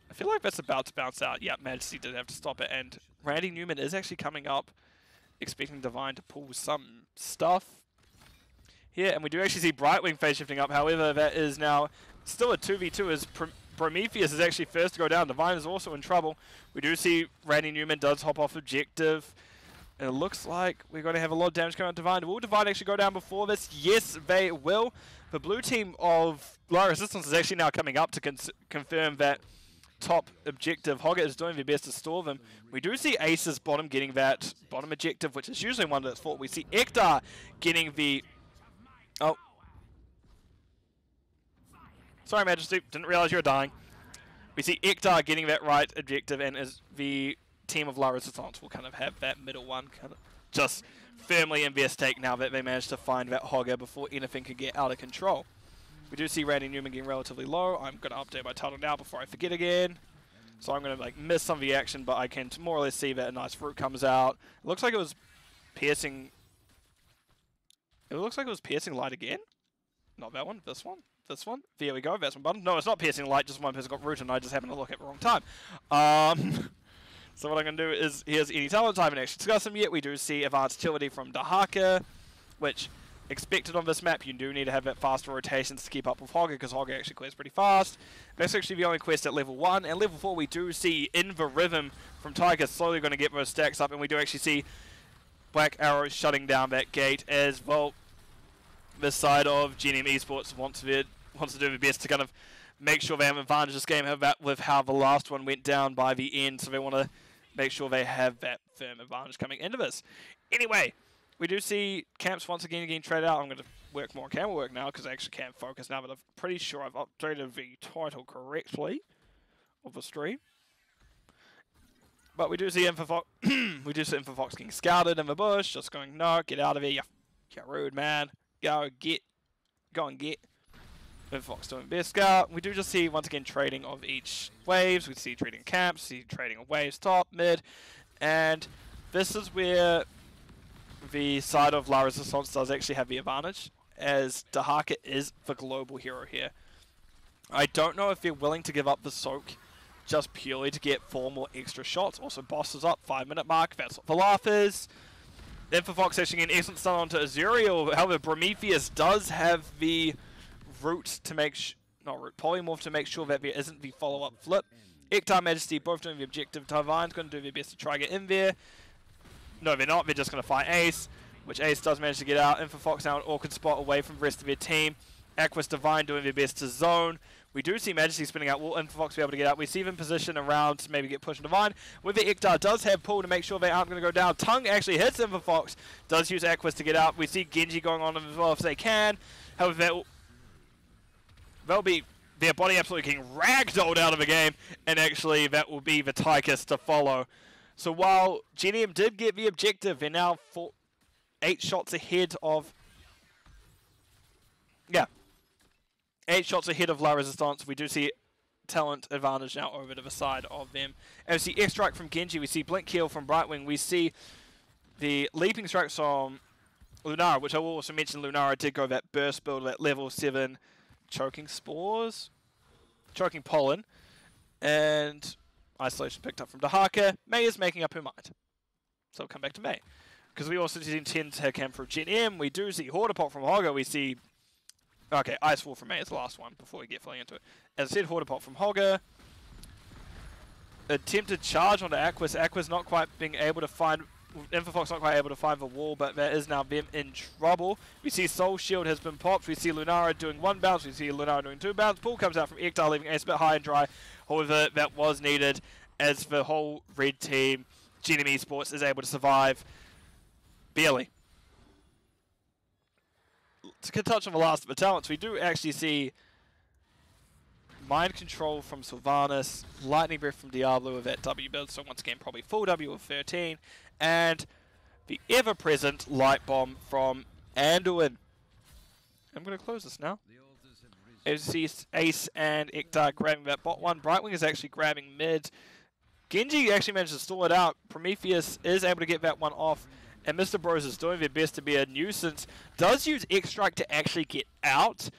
I feel like that's about to bounce out. Yeah, Majesty did have to stop it, and Randy Newman is actually coming up, expecting Divine to pull some stuff here, and we do actually see Brightwing phase shifting up. However, that is now still a 2v2 as Prometheus is actually first to go down. Divine is also in trouble. We do see Randy Newman does hop off objective. And it looks like we're going to have a lot of damage coming on Divine. Will Divine actually go down before this? Yes, they will. The blue team of Low Resistance is actually now coming up to confirm that top objective. Hogger is doing their best to stall them. We do see Ace's bottom getting that bottom objective, which is usually one that's fought. We see Ektar getting the... Oh. Sorry, Majesty. Didn't realize you were dying. We see Ektar getting that right objective, and as the team of La Resistance will kind of have that middle one kind of just firmly in their stake now that they managed to find that Hogger before anything could get out of control. We do see Randy Newman getting relatively low. I'm going to update my title now before I forget again. So I'm going to like miss some of the action, but I can more or less see that a nice fruit comes out. It looks like it was piercing. It looks like it was piercing light again. Not that one. This one. This one. There we go. That's one button. No, it's not piercing light. Just one person got root, and I just happened to look at the wrong time. So what I'm going to do is, here's any talent. I haven't actually discussed them yet. We do see advanced utility from Dahaka, which expected on this map. You do need to have that faster rotations to keep up with Hogger, because Hogger actually clears pretty fast. That's actually the only quest at level 1. And level 4 we do see In the Rhythm from Tiger slowly going to get those stacks up, and we do actually see Black Arrow shutting down that gate as well. This side of Gen.M Esports wants to do their best to kind of make sure they have an advantage this game with how the last one went down by the end, so they want to make sure they have that firm advantage coming into this. Anyway, we do see camps once again getting traded out. I'm going to work more on camera work now because I actually can't focus now, but I'm pretty sure I've updated the title correctly of the stream. But we do see Infofox Infofox getting scouted in the bush, just going, no, get out of here, you're rude, man. Go and get. Infofox doing best scout. We do just see once again trading of each waves. We see trading camps, see trading of waves top, mid, and this is where the side of La Resistance does actually have the advantage, as Dahaka is the global hero here. I don't know if they're willing to give up the soak just purely to get 4 more extra shots. Also, boss is up, 5-minute mark. That's what the laugh is. Infofox actually getting excellent stun onto Azuriel. However, Prometheus does have the root to make polymorph to make sure that there isn't the follow-up flip. Ektar, Majesty both doing the objective. Divine's going to do their best to try get in there. No, they're not. They're just going to fight Ace, which Ace does manage to get out. Infofox now an awkward spot away from the rest of their team. Aquas, Divine doing their best to zone. We do see Majesty spinning out. Will Infofox be able to get out? We see them position around to maybe get pushed on Divine. With the Ektar does have pull to make sure they aren't going to go down. Tongue actually hits Infofox. Does use Aquas to get out. We see Genji going on as well if they can. However, they'll be their body absolutely getting ragdolled out of the game, and actually that will be the Tychus to follow. So while Gen.M did get the objective, they're now 8 shots ahead of... Yeah. 8 shots ahead of La Resistance. We do see talent advantage now over to the side of them. And we see X-Strike from Genji. We see Blink Heal from Brightwing. We see the Leaping Strikes from Lunara, which I will also mention Lunara did go that burst build at level 7. Choking Spores? Choking Pollen. And Isolation picked up from Dahaka. May is making up her mind. So we'll come back to May. Because we also intend to camp from Gen.M. We do see Hortapot from Hogger. We see... Okay, Icefall from May is the last one before we get fully into it. As I said, Hortapot from Hogger. Attempted charge onto Aquas. Aquas not quite being able to find... Infofox not quite able to find the wall, but that is now them in trouble. We see Soul Shield has been popped. We see Lunara doing 1 bounce. We see Lunara doing 2 bounce. Pull comes out from Ektar, leaving Ace a bit high and dry. However, that was needed as the whole red team, Gen.M Esports, is able to survive. Barely. To touch on the last of the talents, we do actually see Mind Control from Sylvanas, Lightning Breath from Diablo with that W build, so once again probably full W of 13, and the ever-present Light Bomb from Anduin. I'm going to close this now. As you see Ace and Ektar grabbing that bot one, Brightwing is actually grabbing mid. Genji actually managed to stall it out. Prometheus is able to get that one off, and Mr. Bros is doing their best to be a nuisance. Does use X-Strike to actually get out,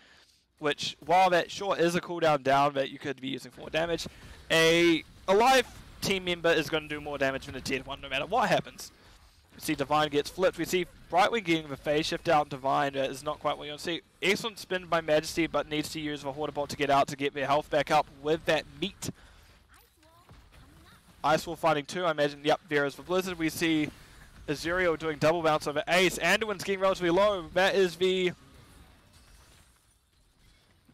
which, while that sure is a cooldown down that you could be using for more damage, a alive team member is going to do more damage than a dead one no matter what happens. We see Divine gets flipped. We see Brightwing getting the phase shift out. Divine is not quite what you want to see. Excellent spin by Majesty, but needs to use the Hortapot to get out to get their health back up with that meat. Icewall fighting 2, I imagine. Yep, there is for Blizzard. We see Azurio doing double bounce over Ace. Anduin's getting relatively low. That is the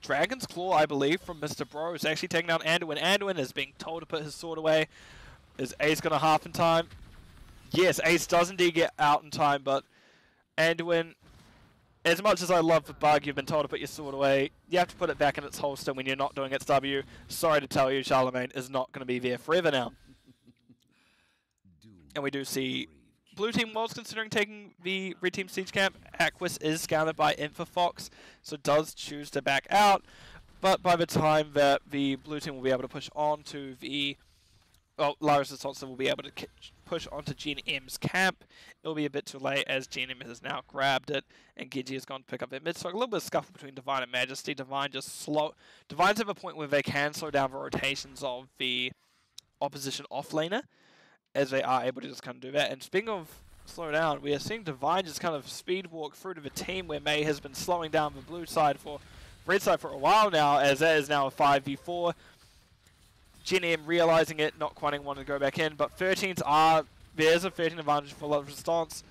Dragon's Claw, I believe, from Mr. Bros. Actually taking down Anduin. Anduin is being told to put his sword away. Is Ace going to half in time? Yes, Ace does indeed get out in time, but Anduin, as much as I love the bug, you've been told to put your sword away, you have to put it back in its holster when you're not doing its W. Sorry to tell you, Charlemagne is not going to be there forever now. And we do see Blue team was considering taking the red team siege camp. Aquis is scouted by Infofox, so does choose to back out. But by the time that the blue team will be able to push on to the... Well, La Resistance will be able to push onto Gen.M's camp. It'll be a bit too late as Gen.M has now grabbed it, and Genji has gone to pick up their mid. So a little bit of scuffle between Divine and Majesty. Divine's at a point where they can slow down the rotations of the opposition offlaner, as they are able to just kind of do that. And speaking of slow down, we are seeing Divine just kind of speed walk through to the team where May has been slowing down the red side for a while now, as that is now a 5v4. Gen.M realizing it, not quite wanting to go back in, but 13s are, there's a 13 advantage for La Resistance.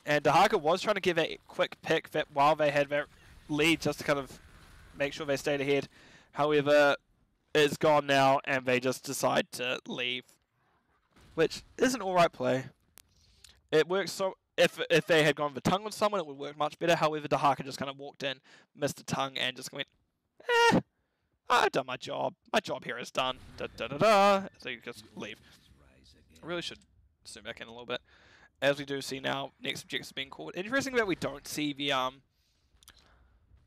And Dahaka was trying to give a quick pick that while they had their lead just to kind of make sure they stayed ahead. However, it's gone now and they just decide to leave, which is an alright play. It works so, if they had gone the tongue with someone, it would work much better. However, Dahaka just kind of walked in, missed the tongue, and just went, I've done my job. My job here is done. Da da da da. So you just leave. I really should zoom back in a little bit. As we do see now, next objectives being called. Interesting that we don't see the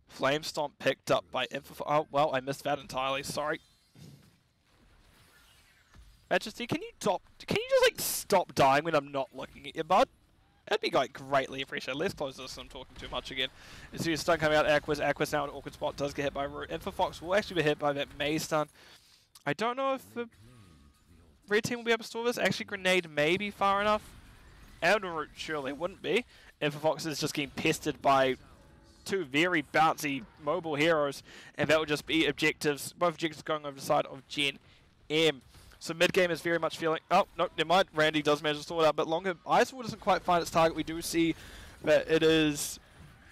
Flame Stomp picked up by Info. Oh well, I missed that entirely. Sorry. Majesty, can you just like stop dying when I'm not looking at you, bud? That'd be like greatly appreciated. Let's close this. I'm talking too much again. You see a stun coming out. Aquis now in an awkward spot. Does get hit by Root. Infofox will actually be hit by that May stun. I don't know if the red team will be able to store this. Actually, Grenade may be far enough. And Root surely wouldn't be. Infofox is just getting pestered by two very bouncy mobile heroes, and that will just be objectives. Both objectives going over the side of Gen.M. So mid-game is very much feeling... Oh, no, never mind. Randy does manage to sort it out, but longer... Icewall doesn't quite find its target. We do see that it is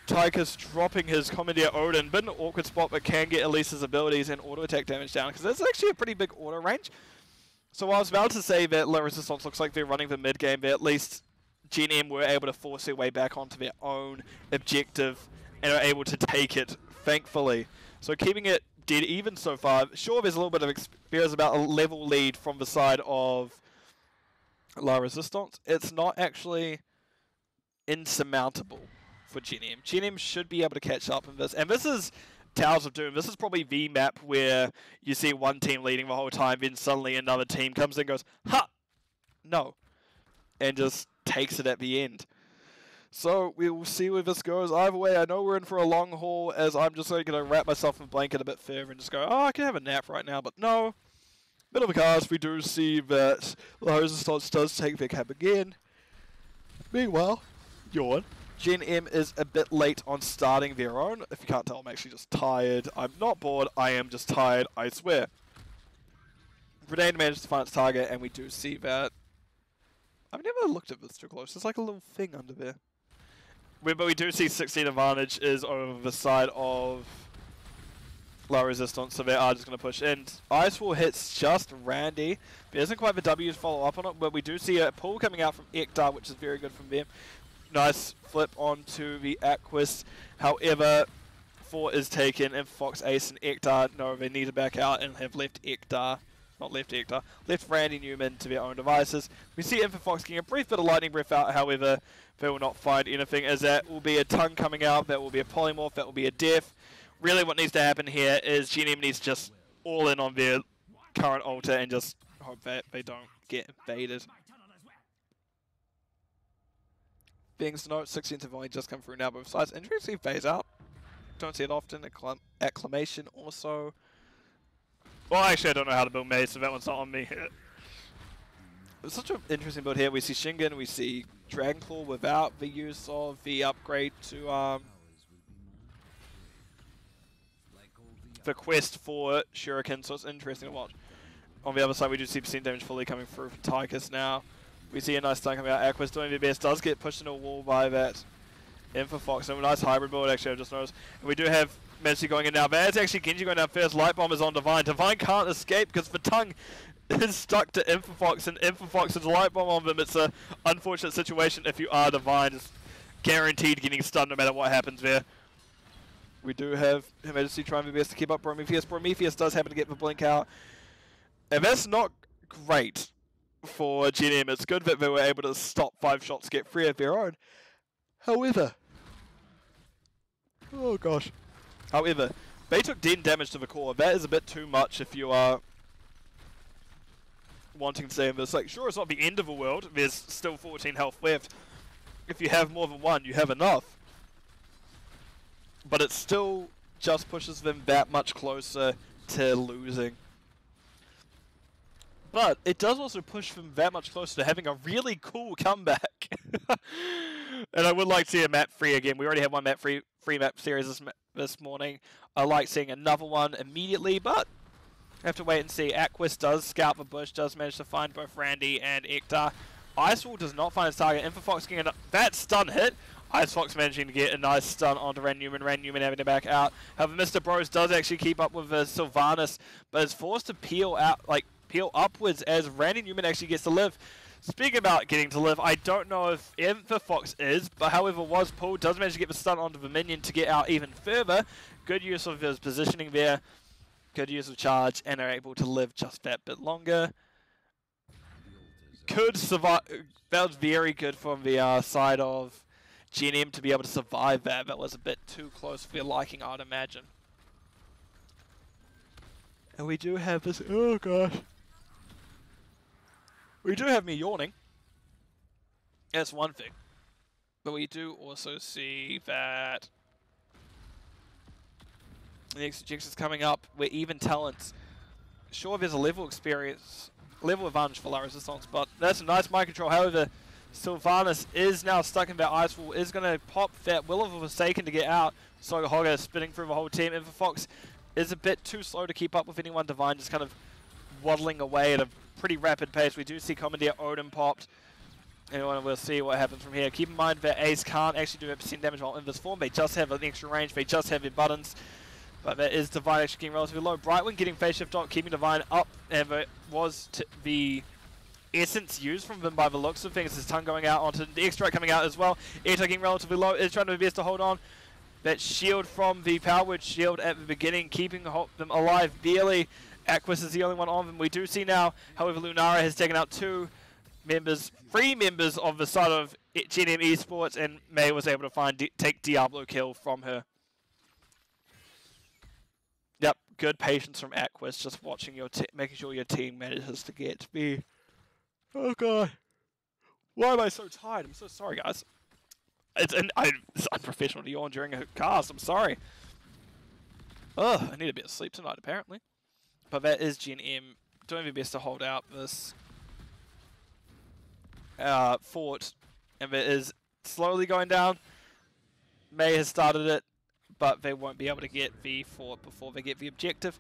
Tychus dropping his Commandeer Odin. Bit in an awkward spot, but can get Elisa's abilities and auto-attack damage down, because that's actually a pretty big auto range. So while I was about to say that La Resistance looks like they're running the mid-game, but at least Gen.M were able to force their way back onto their own objective and are able to take it, thankfully. So keeping it dead even so far. Sure, there's a little bit of experience about a level lead from the side of La Resistance. It's not actually insurmountable for Gen.M. Gen.M should be able to catch up in this. And this is Towers of Doom. This is probably the map where you see one team leading the whole time, then suddenly another team comes in and goes, ha! No. And just takes it at the end. So we will see where this goes. Either way, I know we're in for a long haul, as I'm just going to wrap myself in a blanket a bit further and just go, oh, I can have a nap right now, but no. Middle of the cast, we do see that La Resistance does take their cap again. Meanwhile, yawn. Gen.M is a bit late on starting their own. If you can't tell, I'm actually just tired. I'm not bored, I am just tired, I swear. Grenade managed to find its target, and we do see that... I've never looked at this too close. There's like a little thing under there. But we do see 16 advantage is over the side of La Resistance, so they are just going to push in. Icewall hits just Randy. There isn't quite the W to follow up on it, but we do see a pull coming out from Ektar, which is very good from them. Nice flip onto the Aquis. However, 4 is taken, and Fox, Ace, and Ektar, no, they need to back out and have left Ektar. Not left Ektar, left Randy Newman to their own devices. We see Infofox getting a brief bit of lightning breath out, however, they will not find anything, as that will be a tongue coming out, that will be a polymorph, that will be a death. Really what needs to happen here is Gen.M needs just all in on their current altar and just hope that they don't get invaded. Things to note, 16th have only just come through now, both sides. Interesting phase out. Don't see it often. Acclamation also. Well, actually, I don't know how to build Maze, so that one's not on me. It's such an interesting build here. We see Shingen, we see Dragonclaw without the use of the upgrade to the quest for Shuriken, so it's interesting to watch. On the other side, we do see percent damage fully coming through from Tychus now. We see a nice stun coming out. Aqua's doing their best. Does get pushed into a wall by that Infofox. So a nice hybrid build, actually, I've just noticed. And we do have Messi going in now. But it's actually Genji going down first. Light Bomb is on Divine. Divine can't escape because Vattung is stuck to Infofox, and Infofox is Light Bomb on them. It's an unfortunate situation if you are Divine. It's guaranteed getting stunned no matter what happens there. We do have Emergency trying their best to keep up Prometheus. Prometheus does happen to get the blink out. And that's not great for Gen.M. It's good that they were able to stop 5 shots, get 3 of their own. However, oh gosh. However, they took 10 damage to the core. That is a bit too much if you are wanting to say this. Like, sure, it's not the end of the world. There's still 14 health left. If you have more than one, you have enough. But it still just pushes them that much closer to losing. But it does also push them that much closer to having a really cool comeback. And I would like to see a map 3 again. We already have one map 3 map series this morning. I like seeing another one immediately, but I have to wait and see. Aquis does scout the bush, does manage to find both Randy and Ektar. Icewall does not find his target. Infofox getting that stun hit. Icefox managing to get a nice stun onto Ran Newman. Ran Newman having to back out. However, Mr. Bros does actually keep up with Sylvanas, but is forced to peel upwards as Randy Newman actually gets to live. Speaking about getting to live, I don't know if Infofox is, but however was pulled, does manage to get the stun onto the minion to get out even further. Good use of his positioning there. Good use of charge, and are able to live just that bit longer. Could survive. That was very good from the side of Gen.M to be able to survive that. That was a bit too close for their liking, I'd imagine. And we do have this. Oh gosh. We do have me yawning. That's one thing. But we do also see that the Nexus is coming up. We're even talents. Sure, there's a level experience, level advantage for La Resistance, but that's a nice mind control. However, Sylvanas is now stuck in that ice wall, is going to pop that Will of the Forsaken to get out. So Hogger spinning through the whole team. Infofox is a bit too slow to keep up with anyone. Divine just kind of waddling away at a pretty rapid pace. We do see Commandeer Odin popped. And we'll see what happens from here. Keep in mind that Ace can't actually do a % damage while in this form. They just have an extra range. They just have their buttons. But that is Divine actually getting relatively low. Brightwing getting phase shift up, keeping Divine up. And it was the essence used from them by the looks of things. His tongue going out onto the extract coming out as well. Air getting relatively low. Is trying to do his best to hold on. That shield from the Power Word shield at the beginning, keeping them alive barely. Aquis is the only one on them. We do see now, however, Lunara has taken out 3 members of the side of Gen.M Esports, and May was able to take Diablo kill from her. Yep, good patience from Aquis, just watching making sure your team manages to get me. Oh god, why am I so tired? I'm so sorry, guys. It's unprofessional to yawn during a cast. I'm sorry. Ugh, I need a bit of sleep tonight, apparently. But that is Gen.M doing their best to hold out this fort, and it is slowly going down. May has started it, but they won't be able to get the fort before they get the objective.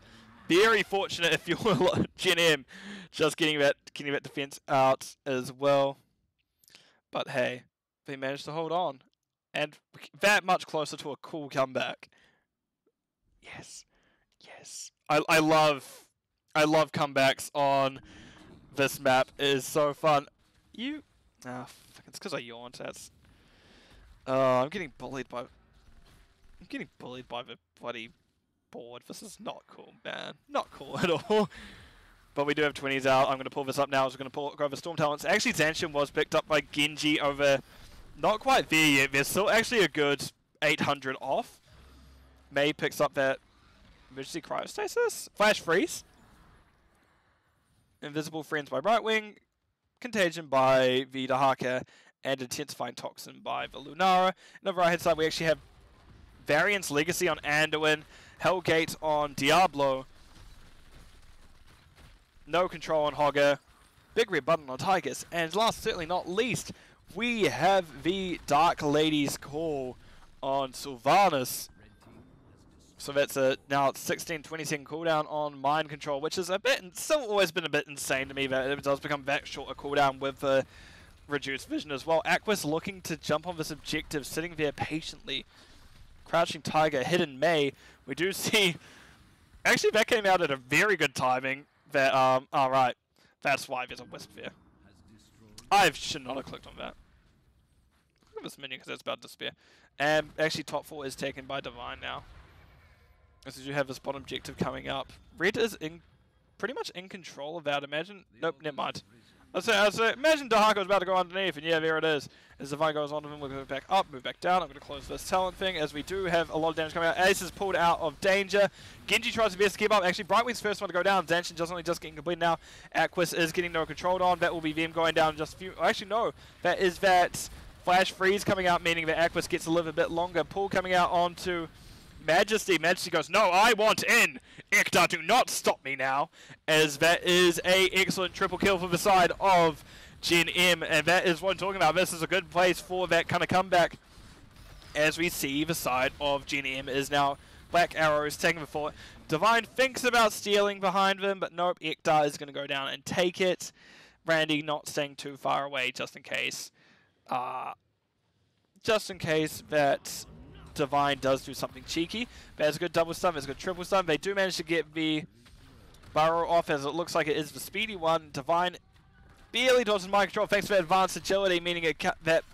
Very fortunate if you're Gen.M, just getting that defense out as well. But hey, they managed to hold on, and that much closer to a cool comeback. Yes, yes. I love comebacks on this map. It is so fun. It's because I yawned. That's. I'm getting bullied by the bloody board. This is not cool, man. Not cool at all. But we do have 20s out. I'm going to pull this up now. I was going to go over Storm Talents. Actually, Zanshin was picked up by Genji over. Not quite there yet. There's still actually a good 800 off. May picks up that emergency cryostasis, flash freeze, invisible friends by Brightwing, contagion by the Dahaka, and intensifying toxin by the Lunara. And over our head side, we actually have Variance Legacy on Anduin, Hellgate on Diablo, no control on Hogger, big red button on Tigers, and last certainly not least, we have the Dark Lady's Call on Sylvanas. So that's now it's 16-20 cooldown on Mind Control, which is a bit, still always been a bit insane to me that it does become that short a cooldown with the reduced vision as well. Aqua's looking to jump on this objective, sitting there patiently. Crouching Tiger, hidden May. We do see... Actually, that came out at a very good timing. That, alright. That's why there's a Wisp there. I should not have clicked on that. Look at this minion because it's about to despair. And actually top 4 is taken by Divine now. As you have this bottom objective coming up. Red is pretty much in control of that. Imagine... Nope, never mind. I was say, imagine Dahako was about to go underneath, and yeah, there it is. As Divine goes on to him, we'll go back up, move back down. I'm going to close this talent thing, as we do have a lot of damage coming out. Ace is pulled out of danger. Genji tries to best to keep up. Actually, Brightwing's first one to go down. Zanshin just only just getting complete now. Aquis is getting no control on. That will be them going down in just a few... Actually, no. That is that Flash Freeze coming out, meaning that Aquis gets to live a bit longer. Pull coming out onto... Majesty. Majesty goes, no, I want in. Ikta, do not stop me now. As that is a excellent triple kill for the side of Gen.M. And that is what I'm talking about. This is a good place for that kind of comeback. As we see the side of Gen.M is now Black Arrows taking the fort. Divine thinks about stealing behind them, but nope, Ikta is going to go down and take it. Randy not staying too far away just in case. Just in case that... Divine does do something cheeky. There's a good double stun, there's a good triple stun. They do manage to get the Burrow off, as it looks like it is the speedy one. Divine barely dodges mind control thanks to that advanced agility, meaning that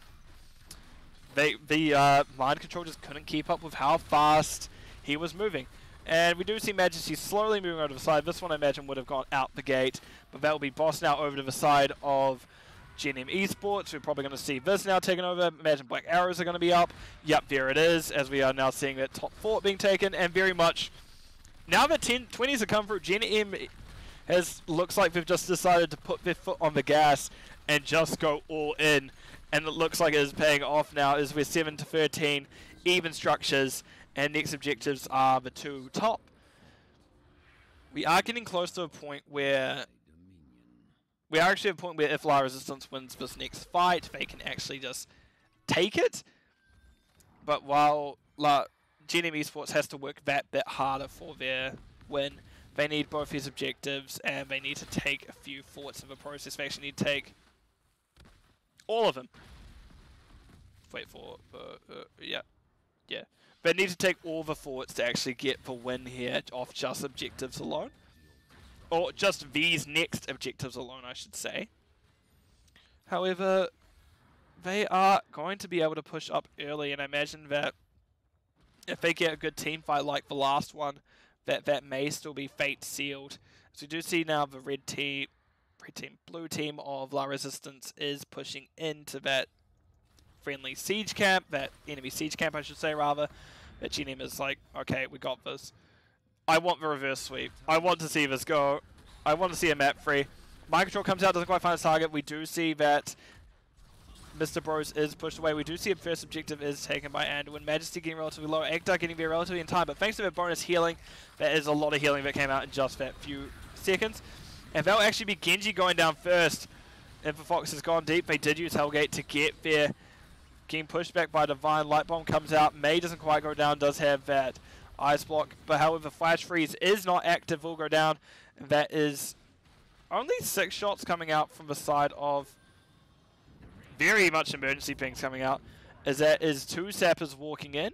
the mind control just couldn't keep up with how fast he was moving. And we do see Majesty slowly moving over to the side. This one I imagine would have gone out the gate, but that will be boss now over to the side of Gen.M Esports. We're probably going to see this now taken over. Imagine Black Arrows are going to be up. Yep, there it is, as we are now seeing that top 4 being taken, and very much, now that 20s have come through, Gen.M looks like they've just decided to put their foot on the gas and just go all in, and it looks like it is paying off now as we're 7 to 13, even structures, and next objectives are the 2 top. We are getting close to a point where... We are actually at a point where if La Resistance wins this next fight, they can actually just take it. But while Gen.M Esports has to work that bit harder for their win, they need both these objectives, and they need to take a few forts in the process. They actually need to take all of them. Wait for... yeah. They need to take all the forts to actually get the win here off just objectives alone. Or just these next objectives alone, I should say. However, they are going to be able to push up early, and I imagine that if they get a good team fight like the last one, that may still be fate sealed. So we do see now the blue team of La Resistance is pushing into that friendly siege camp, that enemy siege camp, I should say, rather. That Gen.M is like, okay, we got this. I want the reverse sweep. I want to see this go. I want to see a map free. Mind control comes out, doesn't quite find its target. We do see that Mr. Bros is pushed away. We do see a first objective is taken by Anduin. Majesty getting relatively low. Ektar getting there relatively in time. But thanks to their bonus healing, there is a lot of healing that came out in just that few seconds. And that'll actually be Genji going down first. And for Fox has gone deep. They did use Hellgate to get there. Getting pushed back by Divine. Light Bomb comes out. May doesn't quite go down. Does have that Ice Block, but however Flash Freeze is not active, will go down, and that is only 6 shots coming out from the side of very much emergency pings coming out, as that is 2 sappers walking in.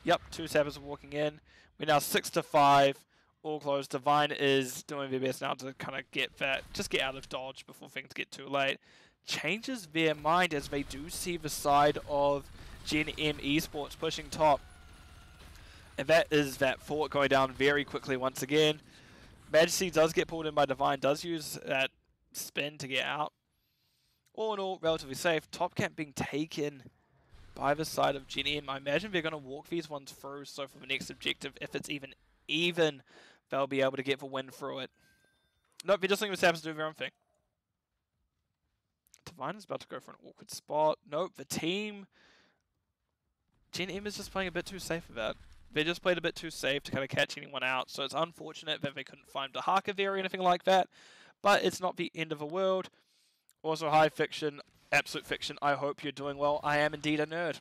Yep, 2 sappers walking in. We're now 6 to 5, all closed. Divine is doing their best now to kind of get that, just get out of dodge before things get too late. Changes their mind as they do see the side of Gen.M Esports pushing top. And that is that fort going down very quickly once again. Majesty does get pulled in by Divine, does use that spin to get out. All in all, relatively safe. Top camp being taken by the side of Gen.M. I imagine they're going to walk these ones through, so for the next objective, if it's even, they'll be able to get the win through it. Nope, they're just letting the Sappers do their own thing. Divine is about to go for an awkward spot. Nope, the team... Gen.M is just playing a bit too safe for that. They just played a bit too safe to kind of catch anyone out, so it's unfortunate that they couldn't find Dahaka there or anything like that, but it's not the end of the world. Also, hi Fiction, absolute Fiction, I hope you're doing well. I am indeed a nerd.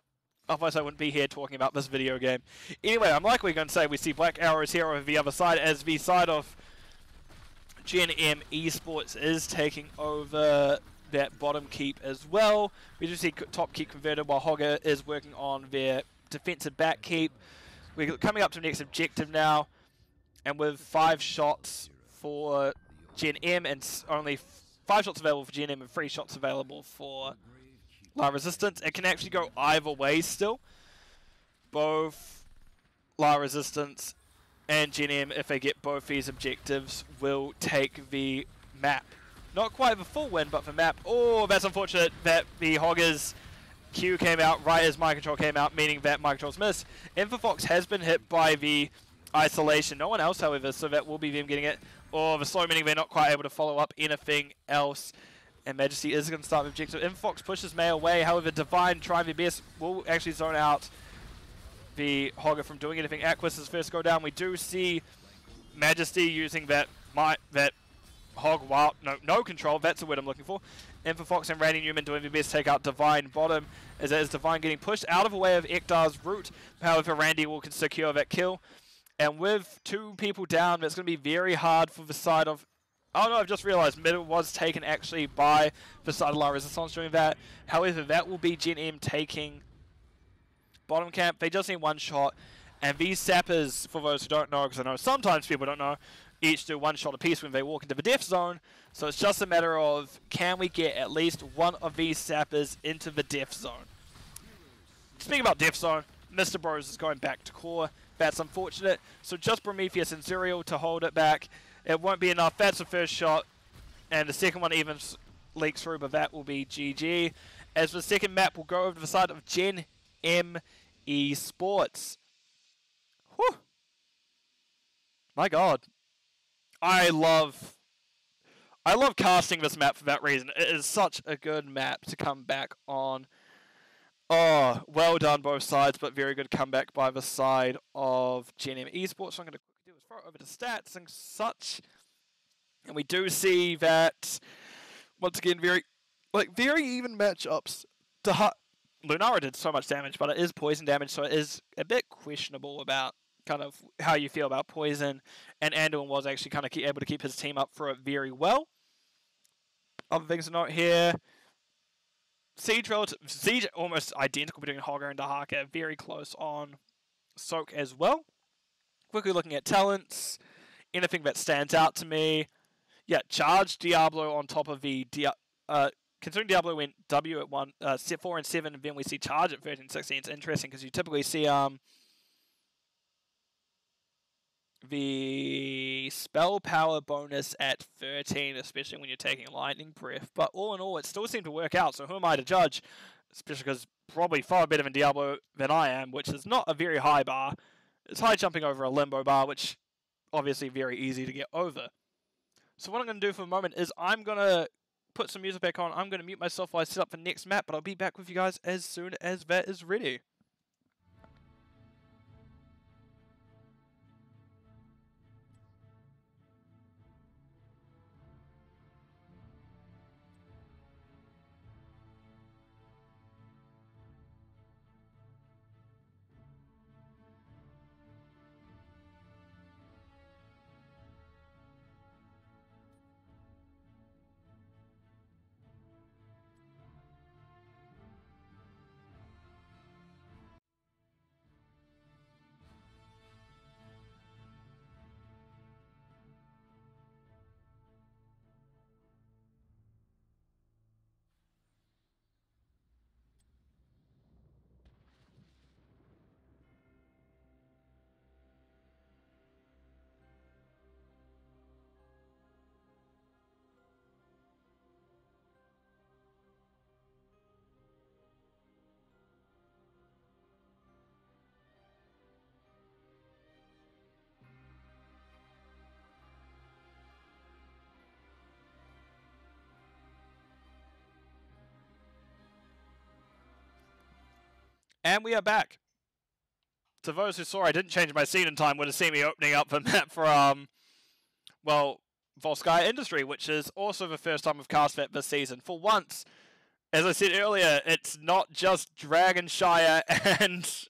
Otherwise I wouldn't be here talking about this video game. Anyway, I'm likely going to say we see Black Arrows here over the other side, as the side of Gen.M Esports is taking over that bottom keep as well. We do see top keep converted while Hogger is working on their defensive back keep. We're coming up to the next objective now, and with 5 shots for Gen.M and only 5 shots available for Gen.M and 3 shots available for La Resistance, it can actually go either way still. Both La Resistance and Gen.M, if they get both these objectives, will take the map. Not quite the full win, but the map. Oh, that's unfortunate that the Hoggers Q came out right as Mind Control came out, meaning that Mind Control's missed. Infofox has been hit by the isolation. No one else, however, so that will be them getting it. Or the slow, meaning they're not quite able to follow up anything else. And Majesty is going to start the objective. Infofox pushes May away. However, Divine, trying their best, will actually zone out the Hogger from doing anything. Aquis' first go down. We do see Majesty using that Hog wild, no control, that's the word I'm looking for. Infofox and Randy Newman doing their best to take out Divine bottom, as that is Divine getting pushed out of the way of Ektar's route. However, Randy will secure that kill. And with 2 people down, that's going to be very hard for the side of... Oh no, I've just realized middle was taken actually by the side of La Resistance doing that. However, that will be Gen.M taking bottom camp. They just need 1 shot. And these sappers, for those who don't know, because I know sometimes people don't know, each do 1 shot apiece when they walk into the death zone. So it's just a matter of, can we get at least one of these sappers into the death zone? Speaking about death zone, Mr. Bros is going back to core. That's unfortunate. So just Prometheus and Zerial to hold it back. It won't be enough. That's the first shot. And the second one even leaks through, but that will be GG. As the second map will go over to the side of Gen.M Esports. Whew. My god. I love casting this map for that reason. It is such a good map to come back on. Oh, well done both sides, but very good comeback by the side of Gen.M Esports. So I'm going to quickly do is throw it over to stats and such. And we do see that, once again, very even matchups. Lunara did so much damage, but it is poison damage, so it is a bit questionable about kind of how you feel about poison. And Anduin was actually kind of able to keep his team up for it very well. Other things to note here. Siege almost identical between Hogger and Dahaka, very close on Soak as well. Quickly looking at talents, anything that stands out to me. Yeah, Charge Diablo on top of the considering Diablo went W at 4 and 7, and then we see Charge at 13 16. It's interesting because you typically see the spell power bonus at 13, especially when you're taking Lightning Breath. But all in all, it still seemed to work out, so who am I to judge? Especially because probably far better than Diablo than I am, which is not a very high bar. It's high jumping over a limbo bar, which obviously very easy to get over. So what I'm going to do for a moment is I'm going to put some music back on. I'm going to mute myself while I set up the next map, but I'll be back with you guys as soon as that is ready. And we are back. To those who saw I didn't change my scene in time would have seen me opening up the map for, well, Volskaya Industry, which is also the first time we've cast that this season. For once, as I said earlier, it's not just Dragonshire and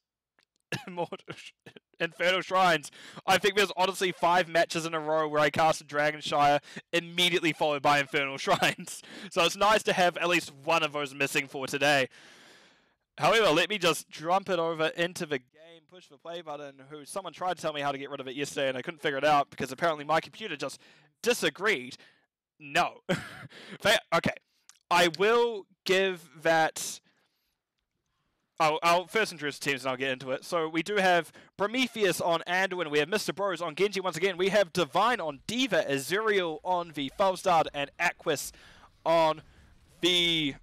Infernal Shrines. I think there's honestly 5 matches in a row where I casted Dragonshire immediately followed by Infernal Shrines. So it's nice to have at least one of those missing for today. However, let me just jump it over into the game, push the play button, someone tried to tell me how to get rid of it yesterday and I couldn't figure it out because apparently my computer just disagreed. No. Okay. I will give that... I'll first introduce the teams and I'll get into it. So we do have Prometheus on Anduin, we have Mr. Bros on Genji once again, we have Divine on D.Va, Azuriel on the Felstad, and Aquis on the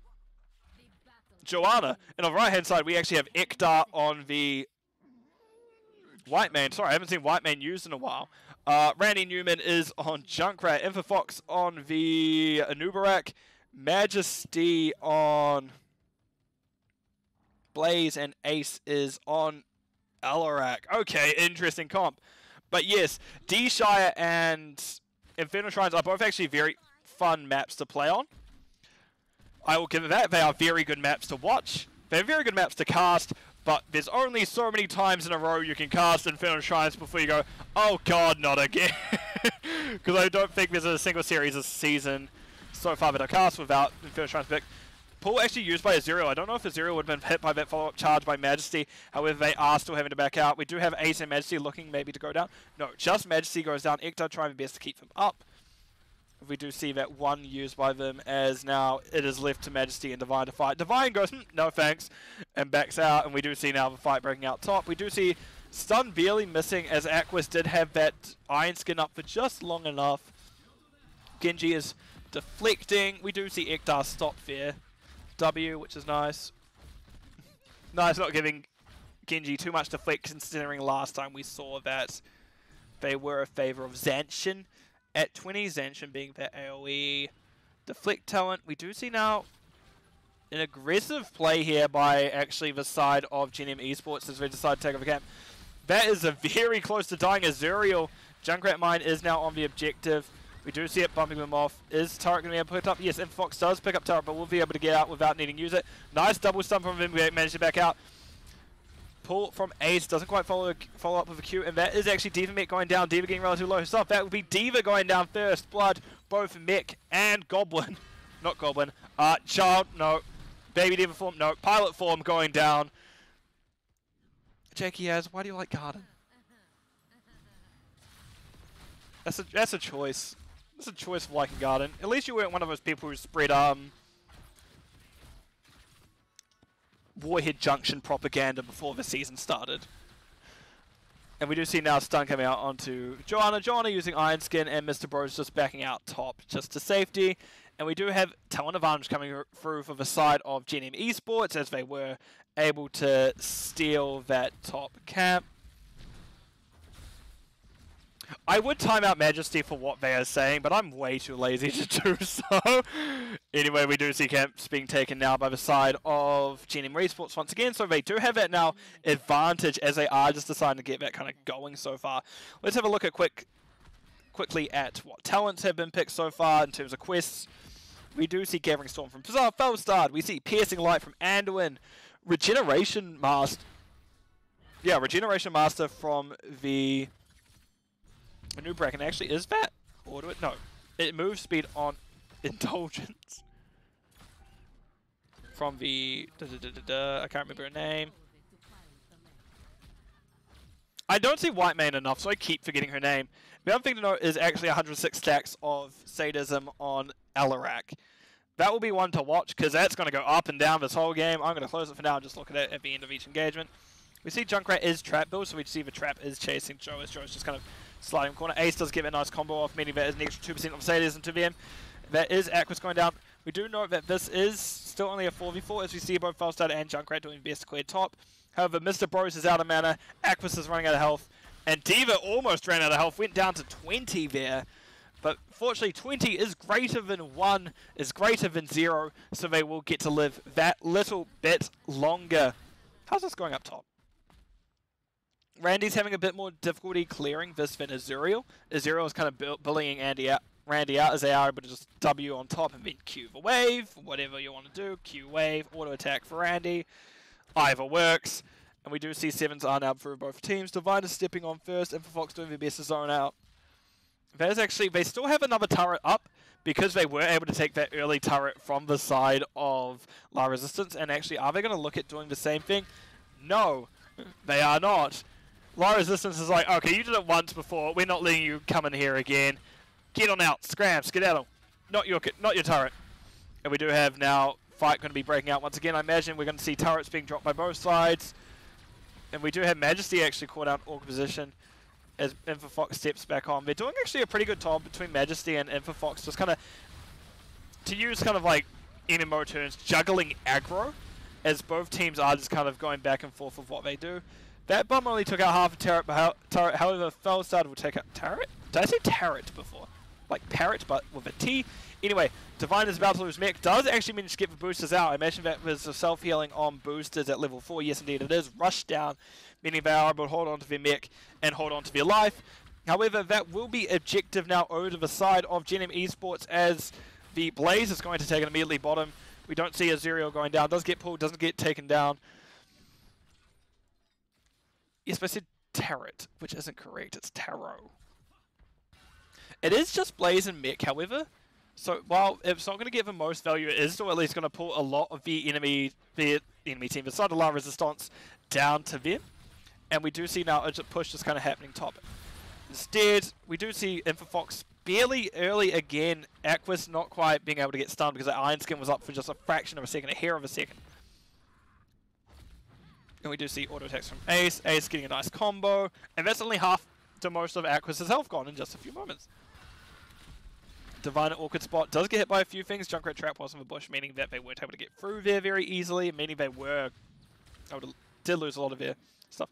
Joanna. And on the right hand side we actually have Ektar on the White Man. Sorry, I haven't seen White Man used in a while. Randy Newman is on Junkrat, Infofox on the Anubarak, Majesty on Blaze, and Ace is on Alarak. Okay, interesting comp. But yes, D-Shire and Infernal Shrines are both actually very fun maps to play on. I will give it that. They are very good maps to watch. They're very good maps to cast, but there's only so many times in a row you can cast Infernal Shrines before you go, oh god, not again. Because I don't think there's a single series this season so far that I cast without Infernal Shrines pick. Pull actually used by Azuriel. I don't know if Azuriel would have been hit by that follow-up charge by Majesty. However, they are still having to back out. We do have Ace and Majesty looking maybe to go down. No, just Majesty goes down. Ektar trying their best to keep them up. We do see that one used by them, as now it is left to Majesty and Divine to fight. Divine goes, no thanks, and backs out. And we do see now the fight breaking out top. We do see Stun barely missing, as Aquis did have that Iron Skin up for just long enough. Genji is deflecting. We do see Ektar stop there. W, which is nice. Nice not giving Genji too much deflect, considering last time we saw that they were a favor of Zanshin at 20. Zanshin being their AoE deflect talent. We do see now an aggressive play here by actually the side of Gen.M Esports as they decide to take over camp. That is a very close to dying Azuriel. Junkrat Mine is now on the objective. We do see it bumping them off. Is Turret going to be able to pick it up? Yes, Infox does pick up Turret, but will be able to get out without needing to use it. Nice double stun from him. We managed to back out. Pull from Ace. Doesn't quite follow up with a Q. And that is actually D.Va Mech going down. D.Va getting relatively low herself. That would be D.Va going down first. Blood, both Mech and Goblin. Not Goblin. Child, no. Baby D.Va form, no. Pilot form going down. Jakey has, why do you like Garden? That's a choice. It's a choice of liking Garden. At least you weren't one of those people who spread Warhead Junction propaganda before the season started. And we do see now Stun coming out onto Joanna. Joanna using Iron Skin, and Mr. Bros just backing out top just to safety. And we do have talent advantage coming through for the side of Gen.M Esports, as they were able to steal that top camp. I would time out Majesty for what they are saying, but I'm way too lazy to do so. Anyway, we do see camps being taken now by the side of Gen.M Esports once again, so they do have that now advantage, as they are just deciding to get that kind of going so far. Let's have a look at quickly at what talents have been picked so far in terms of quests. We do see Gathering Storm from Felstad. We see Piercing Light from Anduin. Regeneration Master. Yeah, Regeneration Master from the new bracket. Actually, is that? Or do it? No. It moves speed on Indulgence. From the... I can't remember her name. I don't see White Mane enough, so I keep forgetting her name. The other thing to note is actually 106 stacks of Sadism on Alarak. That will be one to watch, because that's going to go up and down this whole game. I'm going to close it for now and just look at it at the end of each engagement. We see Junkrat is trap build, so we see the trap is chasing Joe, as Joe's just kind of sliding in the corner. Ace does get a nice combo off, meaning that is an extra 2% of Sadism to them. That is Aquis going down. We do note that this is still only a 4v4, as we see both Felstad and Junkrat doing best to clear top. However, Mr. Bros is out of mana, Aquis is running out of health, and D.Va almost ran out of health, went down to 20 there. But fortunately, 20 is greater than 1, is greater than 0, so they will get to live that little bit longer. How's this going up top? Randy's having a bit more difficulty clearing this than Azuriel. Azuriel is kind of bullying Randy out, as they are able to just W on top and then Q the wave, whatever you want to do. Q wave, auto attack for Randy. Either works. And we do see 7s are now for both teams. Divine is stepping on first, Infofox doing their best to zone out. That is actually, they still have another turret up because they were able to take that early turret from the side of La Resistance. And actually, are they going to look at doing the same thing? No, they are not. La Resistance is like, okay, you did it once before. We're not letting you come in here again. Get on out, scram, skedaddle. Not your turret. And we do have now fight going to be breaking out once again. I imagine we're going to see turrets being dropped by both sides. And we do have Majesty actually caught out Orc position as Infofox steps back on. They're doing actually a pretty good job between Majesty and Infofox, just kind of, to use kind of like MMO terms, juggling aggro, as both teams are just kind of going back and forth with what they do. That bomb only took out half a turret, however, Felstar will take out turret? Did I say turret before? Like parrot, but with a T. Anyway, Divine is about to lose mech. Does actually manage to get the boosters out. I imagine that was a self-healing on boosters at level 4. Yes, indeed, it is. Rush down, meaning they are able to hold on to their mech and hold on to their life. However, that will be objective now over to the side of Gen.M Esports as the Blaze is going to take it immediately bottom. We don't see Azuriel going down. Does get pulled, doesn't get taken down. Yes, but I said turret, which isn't correct. It's tarot. It is just Blaze and mech, however. So while it's not going to give the most value, it is still at least going to pull a lot of the enemy team, the side of La Resistance, down to them. And we do see now a push just kind of happening top. Instead, we do see Infofox barely early again. Aquis not quite being able to get stunned because the Iron Skin was up for just a fraction of a second, a hair of a second. And we do see auto attacks from Ace. Ace getting a nice combo. And that's only half to most of Aquis' health gone in just a few moments. Divine at awkward spot does get hit by a few things. Junkrat trap was in the bush, meaning that they weren't able to get through there very easily, meaning they did lose a lot of their stuff.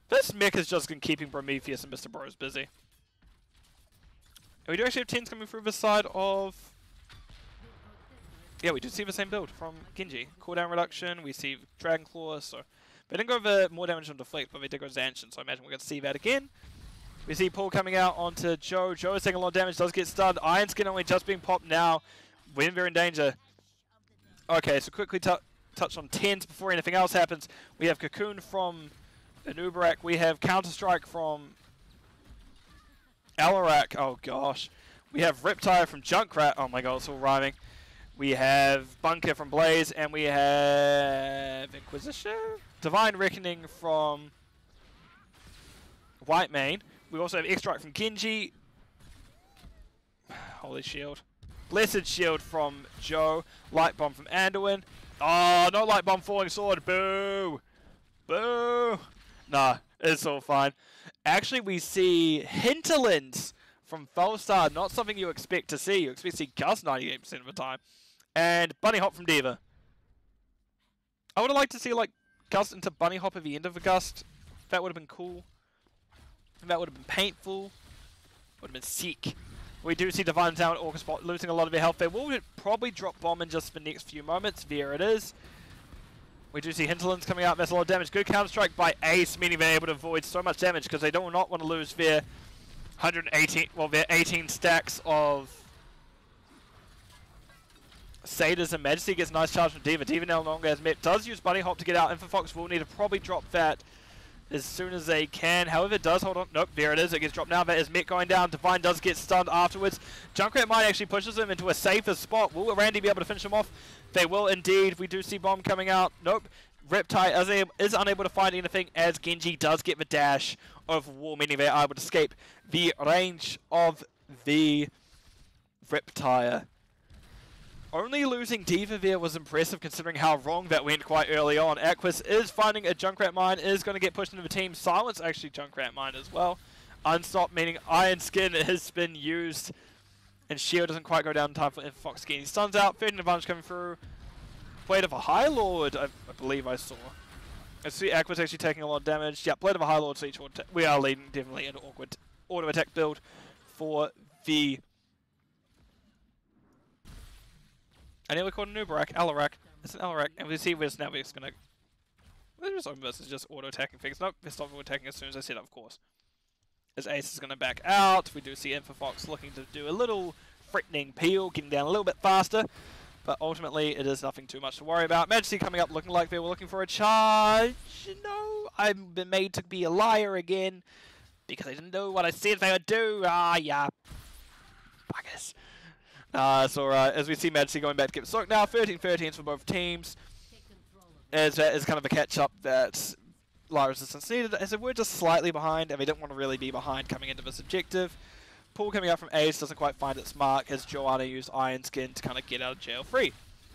This mech is just been keeping Prometheus and Mr. Bros busy. And we do actually have 10s coming through the side of... Yeah, we do see the same build from Genji. Cooldown reduction, we see Dragon Claw, so... They didn't go over more damage on Deflect, but they did go Zanshin, so I imagine we're going to see that again. We see Paul coming out onto Joe. Joe is taking a lot of damage, does get stunned. Iron Skin only just being popped now. When they're in danger. Okay, so quickly touch on 10s before anything else happens. We have Cocoon from Anubarak. We have Counter-Strike from Alarak. Oh gosh. We have Riptire from Junkrat. Oh my god, it's all rhyming. We have Bunker from Blaze. And we have Inquisition? Divine Reckoning from White Mane. We also have X-Strike from Genji. Holy Shield. Blessed Shield from Joe. Light Bomb from Anduin. Oh, no Light Bomb Falling Sword. Boo! Boo! Nah, it's all fine. Actually, we see Hinterlands from Felstar. Not something you expect to see. You expect to see Gust 98% of the time. And Bunny Hop from Diva. I would have liked to see, like, Gust into Bunny Hop at the end of the Gust. That would have been cool. That would have been painful. Would have been sick. We do see Divine down at Orca Spot, losing a lot of their health. They will probably drop Bomb in just the next few moments. There it is. We do see Hinterlands coming out. That's a lot of damage. Good Counter-Strike by Ace, meaning they're able to avoid so much damage because they do not want to lose their 18 stacks of Satyrs, and Majesty gets a nice charge from Diva. Diva no longer has met. Does use Bunny Hop to get out. Infofox will need to probably drop that as soon as they can. However, it does hold on. Nope, there it is. It gets dropped now. That is Met going down. Divine does get stunned afterwards. Junkrat Mine actually pushes him into a safer spot. Will Randy be able to finish him off? They will indeed. We do see Bomb coming out. Nope. Riptide is unable to find anything as Genji does get the dash of War, meaning they are able to escape the range of the Riptide. Only losing Diva there was impressive considering how wrong that went quite early on. Aquis is finding a Junkrat Mine, is going to get pushed into the team. Silence actually Junkrat Mine as well. Unstopped, meaning Iron Skin has been used. And Shield doesn't quite go down in time for Infofox getting stuns out. 13 advantage coming through. Blade of a High Lord, I believe I saw. I see Aquis actually taking a lot of damage. Yeah, Blade of a High Lord, so each we are leading definitely into awkward auto attack build for the... I nearly called Nubarak, Alarak. It's an Alarak, and we see where's now we're just gonna... There's open versus just auto-attacking things. Nope, they stopped auto-attacking as soon as I said, of course. As Ace is gonna back out, we do see Infofox looking to do a little threatening peel, getting down a little bit faster. But ultimately, it is nothing too much to worry about. Majesty coming up looking like they were looking for a charge. No, I've been made to be a liar again. Because I didn't know what I said they would do. Ah, yeah. Buggers. It's alright. As we see Majesty going back to get soaked now. 13-13s for both teams. As that is kind of a catch-up that Lara Resistance needed. As if we're just slightly behind, and we didn't want to really be behind coming into this objective. Pull coming out from Ace doesn't quite find its mark as Joanna used Iron Skin to kind of get out of jail free.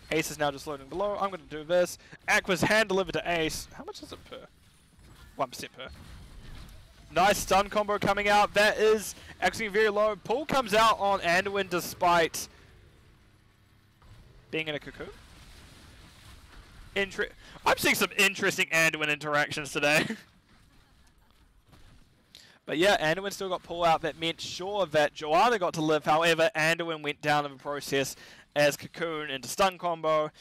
Ace is now just loading below. I'm going to do this. Aqua's hand delivered to Ace. How much is it per? 1% per. Nice stun combo coming out. That is actually very low. Pull comes out on Anduin despite being in a cocoon. I'm seeing some interesting Anduin interactions today. But yeah, Anduin still got pull out. That meant sure that Joanna got to live. However, Anduin went down in the process as cocoon into stun combo.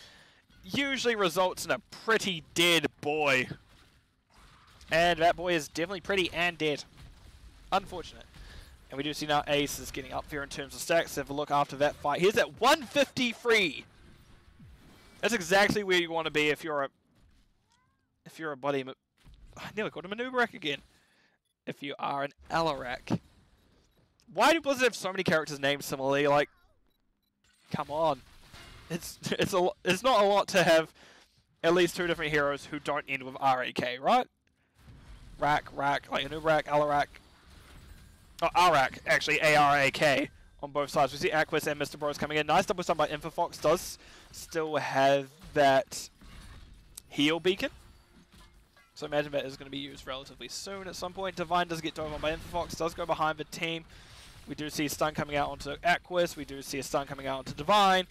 Usually results in a pretty dead boy. And that boy is definitely pretty and dead. Unfortunate. And we do see now Ace is getting up there in terms of stacks. Have a look after that fight. Here's at 153. That's exactly where you want to be if you're a buddy. I nearly called him a Nubarak again. If you are an Alarak. Why do Blizzard have so many characters named similarly? Like, come on. It's not a lot to have at least 2 different heroes who don't end with RAK, right? Rack, like a Nubarak, Alarak. Oh, Arak, actually, ARAK on both sides. We see Aquis and Mr. Bros coming in. Nice double stun by Infofox. Does still have that heal beacon. So imagine that is going to be used relatively soon at some point. Divine does get dove on by Infofox. Does go behind the team. We do see a stun coming out onto Aquis. We do see a stun coming out onto Divine.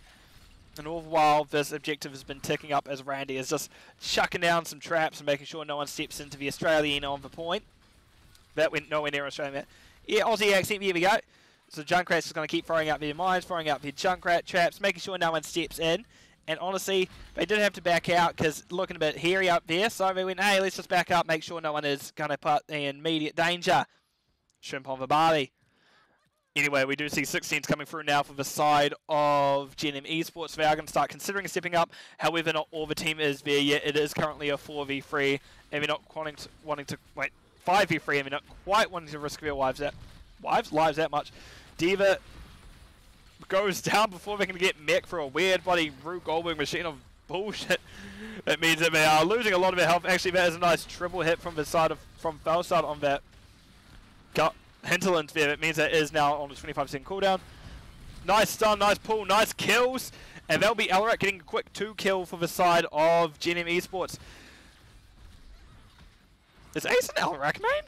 And all the while, this objective has been ticking up as Randy is just chucking down some traps and making sure no one steps into the Australian on the point. That went nowhere near Australian. Yeah, Aussie accent, here we go. So Junkrat's just going to keep throwing out their mines, throwing out their Junkrat traps, making sure no one steps in. And honestly, they did have to back out because looking a bit hairy up there. So they went, hey, let's just back up, make sure no one is going to put in immediate danger. Shrimp on the barbie. Anyway, we do see 16s coming through now for the side of Gen.M Esports. They are going to start considering stepping up. However, not all the team is there yet. It is currently a 4v3, and we're not wanting to wait, 5v3, and we're not quite wanting to risk their lives that much. Diva goes down before they can get mech for a weird bloody Rue Goldberg machine of bullshit. That means that they are losing a lot of their health. Actually, that is a nice triple hit from the side of Felsard on that hinterland there. It means that is now on a 25% cooldown. Nice stun, nice pull, nice kills. And that'll be Alarak getting a quick 2 kill for the side of Gen.M Esports. Is Ace an Alarak main?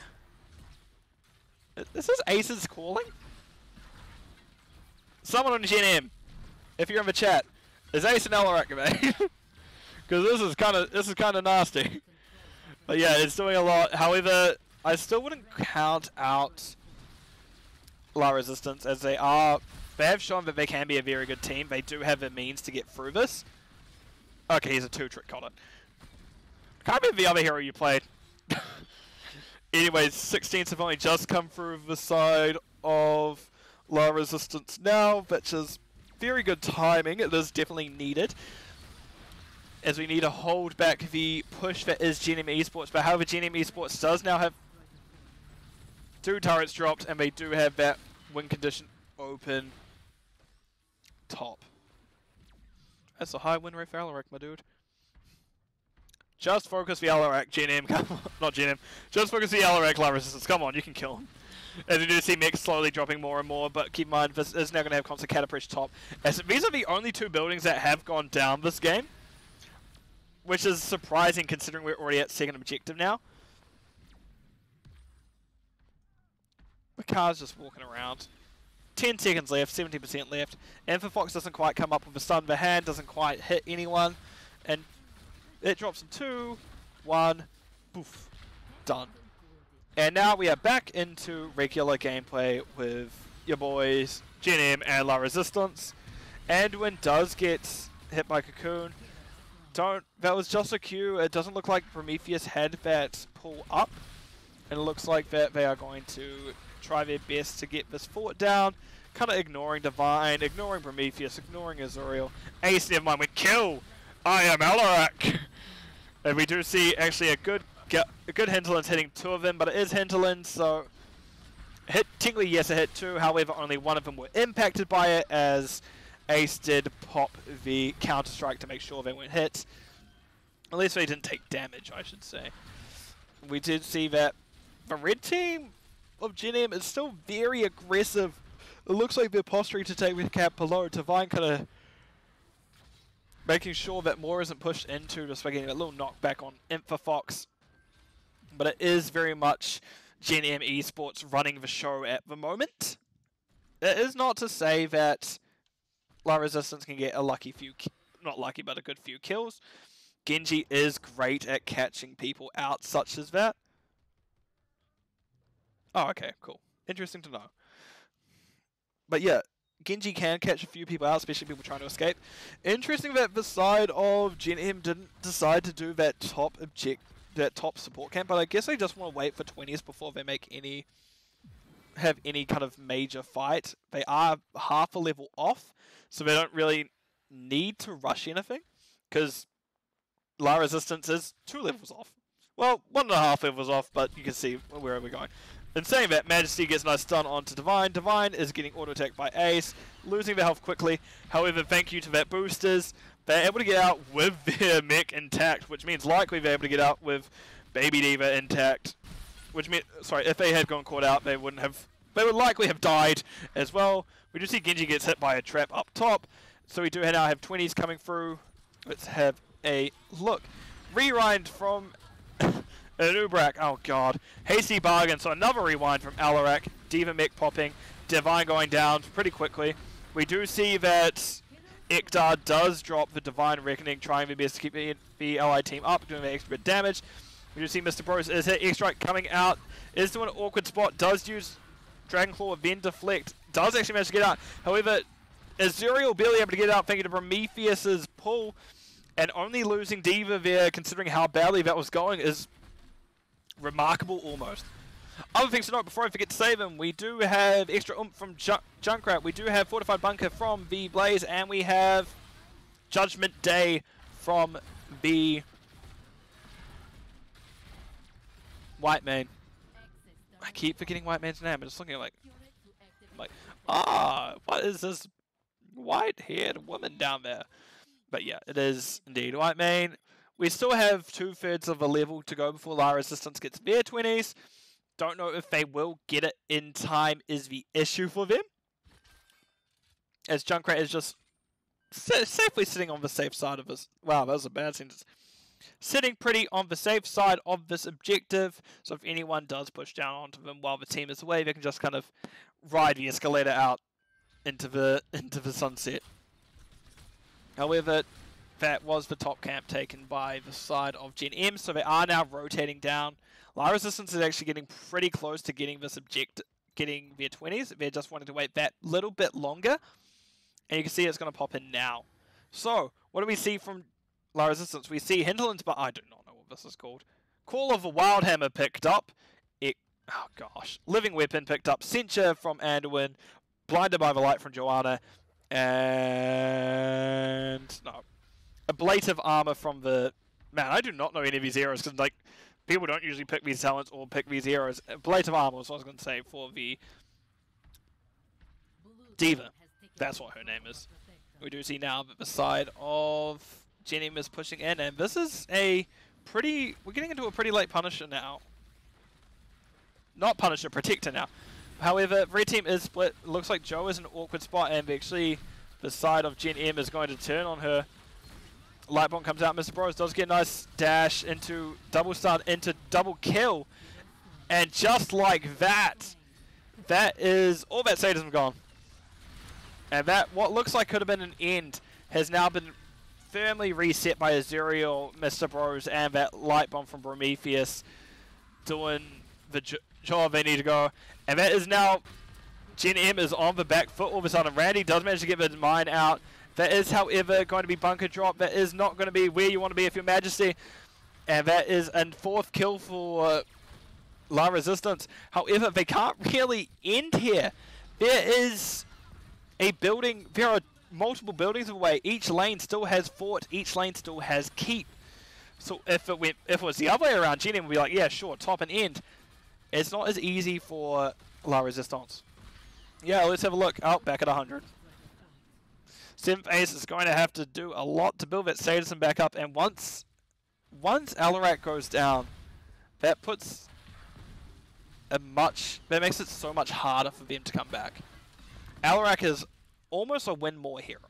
This is Ace's calling? Someone on Gen.M, if you're in the chat, is Ace an Alarak main? Because this is kind of nasty. But yeah, it's doing a lot. However, I still wouldn't count out La Resistance as they have shown that they can be a very good team. They do have the means to get through this. Okay, he's a 2-trick, got it. Can't remember the other hero you played. Anyways, 16s have only just come through the side of La Resistance now, which is very good timing. It is definitely needed, as we need to hold back the push that is Gen.M Esports. But however, Gen.M Esports does now have 2 turrets dropped, and they do have that win condition open top. That's a high win rate for Alarak, my dude. Just focus the Alarak, Gen.M, come on. Not Gen.M. Just focus the Alarak, La Resistance. Come on, you can kill him. As we do see mech slowly dropping more and more, but keep in mind, this is now going to have constant Cataprish top. As these are the only 2 buildings that have gone down this game, which is surprising considering we're already at 2nd objective now. The car's just walking around. 10 seconds left, 70% left. Infofox doesn't quite come up with a stun. The hand doesn't quite hit anyone. And it drops in 2, 1, poof, done. And now we are back into regular gameplay with your boys, Gen.M and La Resistance. Anduin does get hit by Cocoon. That was just a Q. It doesn't look like Prometheus had that pull up. And it looks like that they are going to try their best to get this fort down. kind of ignoring Divine, ignoring Prometheus, ignoring Azuriel. Ace, never mind, we kill! I am Alarak! And we do see actually a good Hinterland's hitting 2 of them, but it is Hinterland, so technically yes, it hit 2, however only 1 of them were impacted by it, as Ace did pop the counter-strike to make sure they weren't hit. At least they didn't take damage, I should say. We did see that the red team of Gen.M is still very aggressive. It looks like they're posturing to take with cap below. Divine kind of making sure that more isn't pushed into, just by getting a little knockback on Infofox. But it is very much Gen.M Esports running the show at the moment. It is not to say that La Resistance can get a lucky few, not lucky, but a good few kills. Genji is great at catching people out such as that. Oh, okay, cool. Interesting to know. But yeah, Genji can catch a few people out, especially people trying to escape. Interesting that the side of Gen.M didn't decide to do that top support camp, but I guess they just want to wait for 20s before they make have any kind of major fight. They are half a level off, so they don't really need to rush anything, because La Resistance is 2 levels off. Well, 1.5 levels off, but you can see where we're going. In saying that, Majesty gets a nice stun onto Divine. Divine is getting auto-attacked by Ace, losing their health quickly. However, thank you to that boosters, they're able to get out with their mech intact, which means likely they're able to get out with Baby D.Va intact. Which means, sorry, if they had gone caught out, they would likely have died as well. We do see Genji gets hit by a trap up top, so we do now have 20s coming through. Let's have a look. Rewind from Anubrak, oh god. Hasty bargain, so another rewind from Alarak. D.Va mech popping. Divine going down pretty quickly. We do see that Iktar does drop the Divine Reckoning, trying their best to keep the ally team up, doing the extra bit damage. We do see Mr. Bros is hit, X-Strike coming out, is doing an awkward spot, does use Dragon Claw, then deflect, does actually manage to get out. However, Azuriel barely able to get out thanks to Prometheus's pull, and only losing D.Va there, considering how badly that was going, is remarkable almost. Other things to note before I forget to say them, we do have extra oomph from Junkrat, we do have Fortified Bunker from the Blaze, and we have Judgment Day from the White Man. I keep forgetting White Man's name, I'm just looking at like, what is this white-haired woman down there? But yeah, it is indeed White Man. We still have 2/3 of a level to go before La Resistance gets their 20s. Don't know if they will get it in time is the issue for them, as Junkrat is just safely sitting on the safe side of this. Wow, that was a bad sentence. Sitting pretty on the safe side of this objective, so if anyone does push down onto them while the team is away, they can just kind of ride the escalator out into the sunset. However, that was the top camp taken by the side of Gen.M, so they are now rotating down. La Resistance is actually getting pretty close to getting this getting their 20s. They're just wanting to wait that little bit longer, and you can see it's going to pop in now. So, what do we see from La Resistance? We see Hinterlands, but I do not know what this is called. Call of the Wildhammer picked up. Oh gosh. Living Weapon picked up. Censure from Anduin. Blinded by the Light from Joanna. And no. Ablative Armor from the... Man, I do not know any of these heroes, because like, people don't usually pick these talents or pick these heroes. Ablative Armor was what I was going to say for the D.Va. That's what her name is. We do see now that the side of Gen.M is pushing in, and this is a pretty... We're getting into a pretty late Punisher now. Not Punisher, Protector now. However, red team is split. It looks like Joe is in an awkward spot, and actually the side of Gen.M is going to turn on her. Light Bomb comes out. Mr. Bros does get a nice dash into double stun, into double kill. And just like that, that is all that sadism gone. And that, what looks like could have been an end, has now been firmly reset by Azuriel, Mr. Bros, and that Light Bomb from Prometheus doing the job they need to go. And that is now, Gen.M is on the back foot all of a sudden. Randy does manage to get the mine out. That is, however, going to be bunker drop. That is not going to be where you want to be if you're Majesty. And that is a 4th kill for La Resistance. However, they can't really end here. There is a building. There are multiple buildings away. Each lane still has fort. Each lane still has keep. So if it was the other way around, Gen.M would be like, yeah, sure, top and end. It's not as easy for La Resistance. Yeah, let's have a look. Oh, back at 100. 7th Ace is going to have to do a lot to build that Sadism back up, and once Alarak goes down, that puts that makes it so much harder for them to come back. Alarak is almost a win more hero.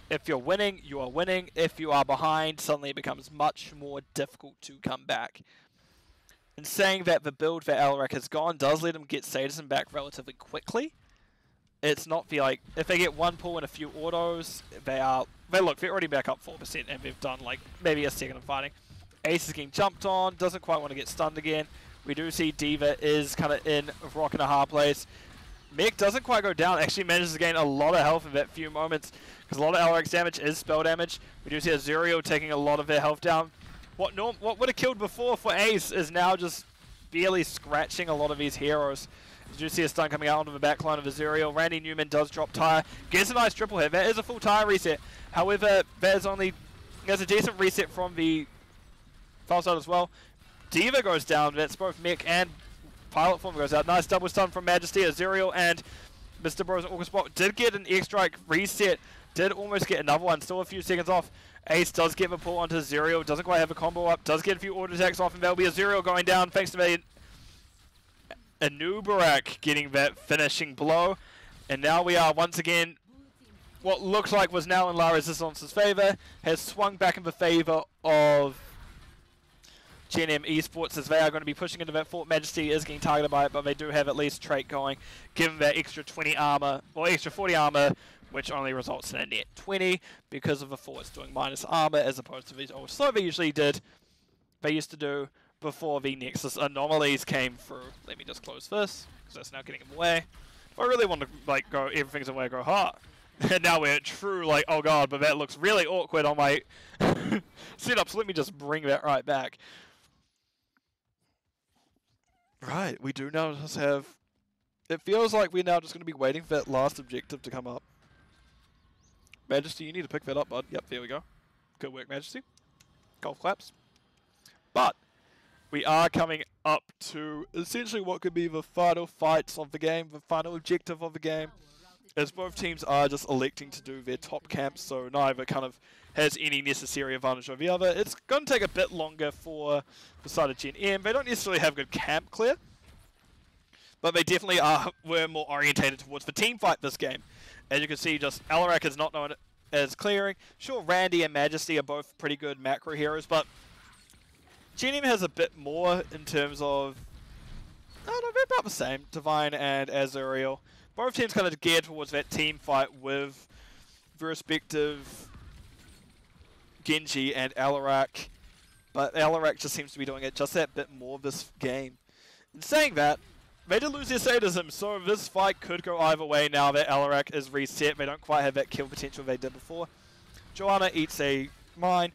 If you're winning, you are winning. If you are behind, suddenly it becomes much more difficult to come back. In saying that, the build that Alarak has gone does let him get Sadism back relatively quickly. It's not the, like, if they get one pull and a few autos, they're already back up 4% and they've done like maybe a second of fighting. Ace is getting jumped on, doesn't quite want to get stunned again. We do see D.Va is kind of in a rock and a hard place. Mick doesn't quite go down, actually manages to gain a lot of health in that few moments because a lot of Alarak's damage is spell damage. We do see Azuriel taking a lot of their health down. What would have killed before for Ace is now just barely scratching a lot of these heroes. You do see a stun coming out onto the backline of Azuriel. Randy Newman does drop tire. Gets a nice triple hit. That is a full tire reset. However, there's a decent reset from the file side as well. D.Va goes down. That's both Mick and Pilot Form goes out. Nice double stun from Majesty. Azuriel and Mr. Bros and Orca Spot did get an X-Strike reset. Did almost get another one. Still a few seconds off. Ace does get the pull onto Azuriel. Doesn't quite have a combo up. Does get a few auto attacks off, and that'll be Azuriel going down thanks to the Anubarak getting that finishing blow. And now we are once again, what looks like was now in La Resistance's favor, has swung back in the favor of Gen.M Esports, as they are going to be pushing into that fort. Majesty is getting targeted by it, but they do have at least trait going, given that extra 20 armor, or extra 40 armor, which only results in a net 20 because of the forts doing minus armor as opposed to these old slow they used to do before the Nexus anomalies came through. Let me just close this, because that's now getting in the way. If I really want to like go everything's away, go hard. And now we're true like, oh god, but that looks really awkward on my setup, so let me just bring that right back. Right, we do now just have, it feels like we're now just going to be waiting for that last objective to come up. Majesty, you need to pick that up, bud. Yep, there we go. Good work, Majesty. Golf claps. But we are coming up to essentially what could be the final fights of the game, the final objective of the game, as both teams are just electing to do their top camps, so neither kind of has any necessary advantage over the other. It's going to take a bit longer for the side of Gen.M. They don't necessarily have good camp clear, but they definitely were more orientated towards the team fight this game. As you can see, just Alarak is not known as clearing. Sure, Randy and Majesty are both pretty good macro heroes, but Gen.M has a bit more in terms of, I don't know, they're about the same. Divine and Azuriel. Both teams kind of geared towards that team fight with the respective Genji and Alarak, but Alarak just seems to be doing it just that bit more this game. In saying that, they did lose their sadism, so this fight could go either way now that Alarak is reset. They don't quite have that kill potential they did before. Joanna eats a mine,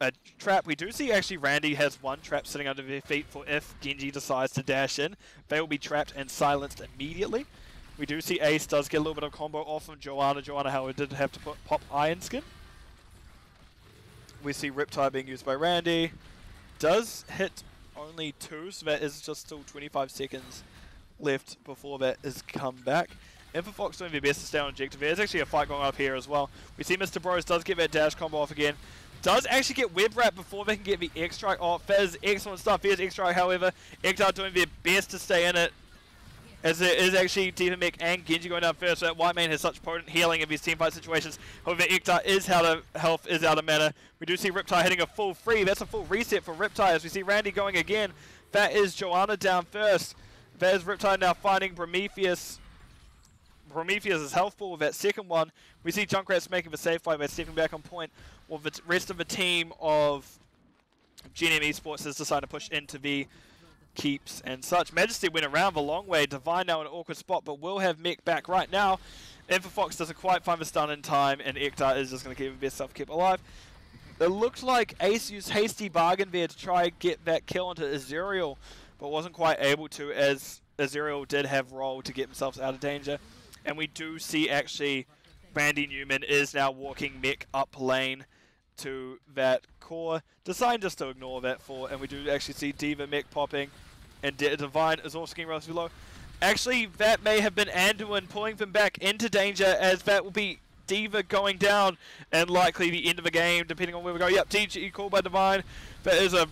a trap. We do see actually Randy has one trap sitting under their feet for if Genji decides to dash in. They will be trapped and silenced immediately. We do see Ace does get a little bit of combo off from Joanna. Joanna, however, did have to pop Iron Skin. We see Riptide being used by Randy. Does hit only 2, so that is just still 25 seconds left before that is come back. Infofox doing their best to stay on objective. There's actually a fight going up here as well. We see Mr. Bros does get that dash combo off again. Does actually get web wrap before they can get the X-Strike off. Fez, excellent stuff. Here's X-Strike, however. Ektar doing their best to stay in it. As there is actually D.Va Mick and Genji going down first, so that White Man has such potent healing in these teamfight situations. However, Ektar is out of health, is out of mana. We do see Riptide hitting a full free. That's a full reset for Riptide as we see Randy going again. That is Joanna down first. That is Riptide now finding Prometheus. Prometheus' health pool with that second one. We see Junkrat's making the safe fight by stepping back on point, while the rest of the team of Gen.M Esports has decided to push into the keeps and such. Majesty went around the long way. Divine now in an awkward spot, but will have Mech back right now. Infofox doesn't quite find the stun in time, and Ektar is just going to keep his best self kept alive. It looks like Ace used Hasty Bargain there to try and get that kill onto Azuriel, but wasn't quite able to, as Azuriel did have roll to get themselves out of danger. And we do see actually Randy Newman is now walking mech up lane to that core. Deciding just to ignore that for, and we do actually see D.Va mech popping, and Divine is also getting relatively low. Actually, that may have been Anduin pulling them back into danger, as that will be D.Va going down, and likely the end of the game, depending on where we go. Yep, TG called by Divine. That is a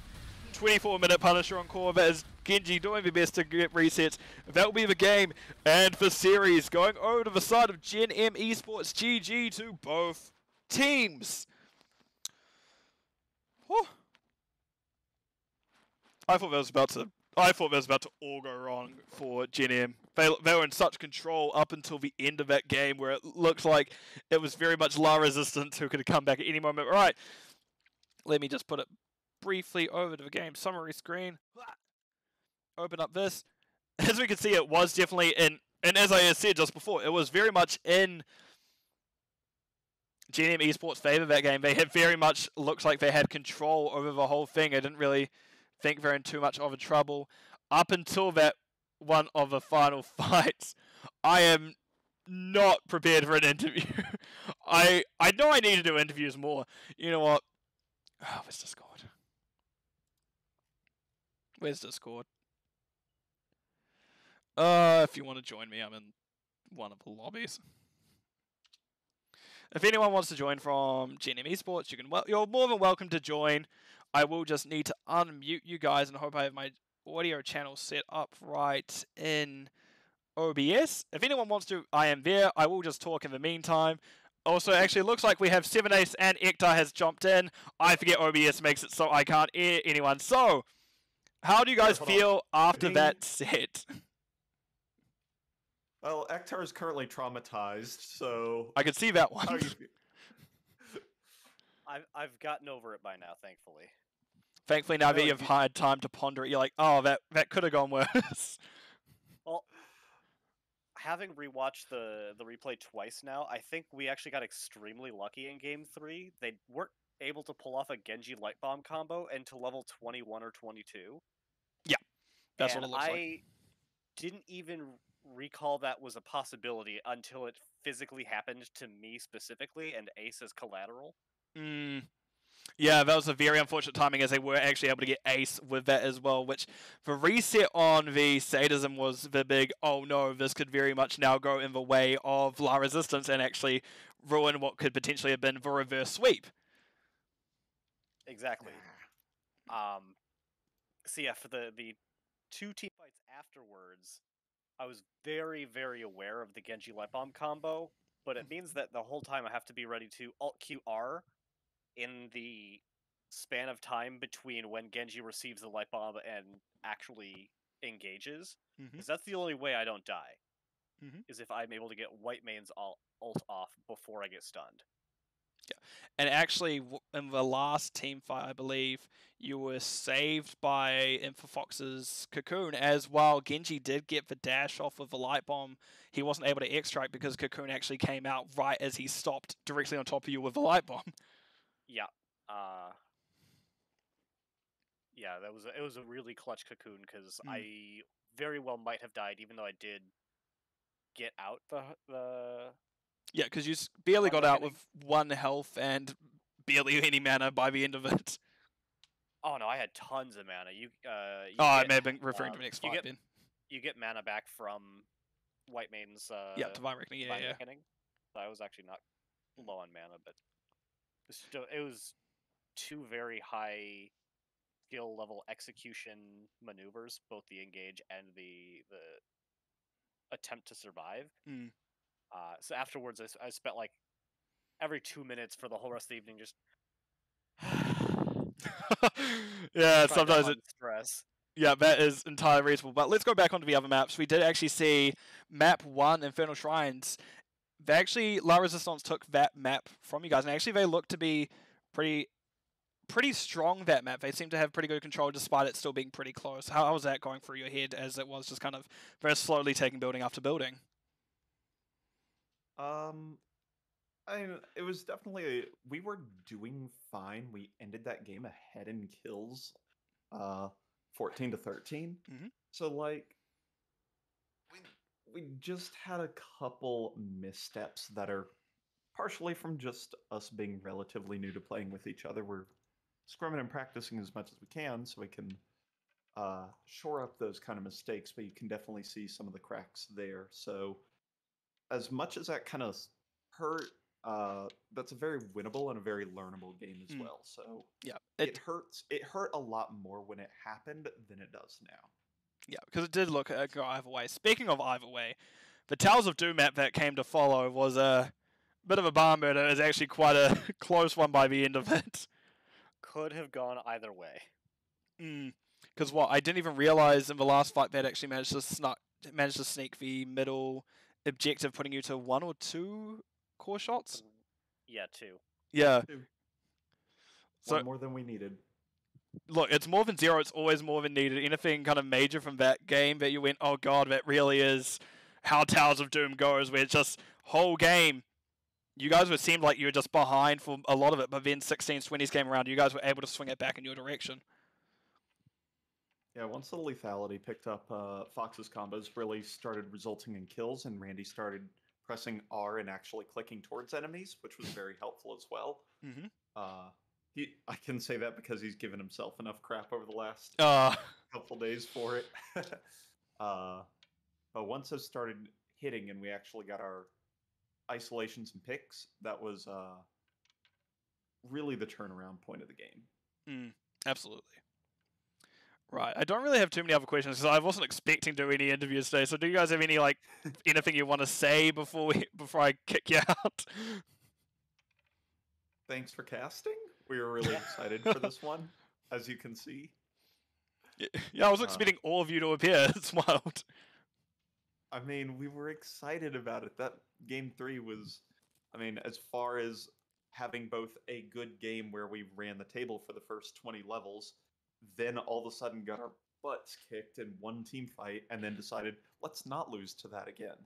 24-minute Punisher on core. That is Genji doing the best to get resets. That will be the game, and the series going over to the side of Gen.M Esports. GG to both teams. Whew. I thought that was about to all go wrong for Gen.M. They were in such control up until the end of that game, where it looked like it was very much La Resistance who could come back at any moment. Right, let me just put it briefly over to the game summary screen. Open up this. As we can see, it was definitely in, and as I said just before, it was very much in Gen.M Esports' favor that game. They had very much looks like they had control over the whole thing. I didn't really think they're in too much of a trouble up until that one of the final fights. I am not prepared for an interview. I know I need to do interviews more. You know what? Oh, where's Discord? Where's Discord? If you want to join me, I'm in one of the lobbies. If anyone wants to join from Gen.M Esports, you're more than welcome to join. I will just need to unmute you guys, and hope I have my audio channel set up right in OBS. If anyone wants to, I am there. I will just talk in the meantime. Also, actually, it looks like we have 7ace and Ektar has jumped in. I forget OBS makes it so I can't hear anyone. So, how do you guys feel after that set? Well, Ektar is currently traumatized, so I could see that one. I've gotten over it by now, thankfully. Thankfully, now that you've had time to ponder it, you're like, oh, that could have gone worse. Well, having rewatched the replay twice now, I think we actually got extremely lucky in Game 3. They weren't able to pull off a Genji Light Bomb combo into level 21 or 22. Yeah, that's what it looks like. I didn't even recall that was a possibility until it physically happened to me specifically, and Ace as collateral. Yeah, that was a very unfortunate timing, as they were actually able to get Ace with that as well, which the reset on the sadism was the big, oh no, this could very much now go in the way of La Resistance and actually ruin what could potentially have been the reverse sweep. Exactly. So yeah, for the two team fights afterwards, I was very, very aware of the Genji Light Bomb combo, but it means that the whole time I have to be ready to Alt-Q R in the span of time between when Genji receives the Light Bomb and actually engages, because that's the only way I don't die, is if I'm able to get White Main's ult off before I get stunned. Yeah, and actually, in the last team fight, I believe, you were saved by Infofox's Cocoon, as while Genji did get the dash off of the Light Bomb, he wasn't able to X-Strike because Cocoon actually came out right as he stopped directly on top of you with the Light Bomb. Yeah. Yeah, it was a really clutch Cocoon, because I very well might have died, even though I did get out the... Yeah, because you barely got out with 1 health and barely any mana by the end of it. Oh no, I had tons of mana. I may have been referring to the next fight then. You get mana back from White Maiden's Divine Reckoning, yeah. Reckoning. So I was actually not low on mana, but it was 2 very high skill level execution maneuvers, both the engage and the attempt to survive. So afterwards, I spent like every 2 minutes for the whole rest of the evening just yeah, sometimes it stress. Yeah, that is entirely reasonable. But let's go back onto the other maps. We did actually see map 1, Infernal Shrines. They actually, La Resistance took that map from you guys, and actually they look to be pretty strong, that map. They seem to have pretty good control despite it still being pretty close. How was that going through your head, as it was just kind of very slowly taking building after building? It was definitely, we were doing fine. We ended that game ahead in kills, 14-13. So like, we just had a couple missteps that are partially from just us being relatively new to playing with each other. We're scrimming and practicing as much as we can so we can shore up those kind of mistakes, but you can definitely see some of the cracks there. So, as much as that kind of hurt, that's a very winnable and a very learnable game as well. So, Yeah, it hurts. It hurt a lot more when it happened than it does now. Yeah, because it did look go either way. Speaking of either way, the Tales of Doom map that came to follow was a bit of a barn burner. It was actually quite a close one by the end of it. Could have gone either way. Because what I didn't even realize in the last fight that actually managed to sneak the middle objective, putting you to 1 or 2 core shots. Yeah, 2. Yeah. So one more than we needed. Look, it's more than 0. It's always more than needed. Anything kind of major from that game that you went, oh god, that really is how Tales of Doom goes, where it's just whole game. You guys seemed like you were just behind for a lot of it, but then 16s, 20s came around. You guys were able to swing it back in your direction. Yeah, once the lethality picked up, Fox's combos really started resulting in kills, and Randy started pressing R and actually clicking towards enemies, which was very helpful as well. Mm-hmm. I can say that because he's given himself enough crap over the last couple days for it. But once it started hitting and we actually got our isolations and picks, that was really the turnaround point of the game. Absolutely. Right, I don't really have too many other questions because I wasn't expecting to do any interviews today. So, do you guys have any anything you want to say before I kick you out? Thanks for casting. We were really excited for this one, as you can see. Yeah, I was expecting all of you to appear. It's wild. I mean, we were excited about it. That game 3 was, as far as having both a good game where we ran the table for the first 20 levels, then all of a sudden got our butts kicked in one team fight, and then decided, let's not lose to that again.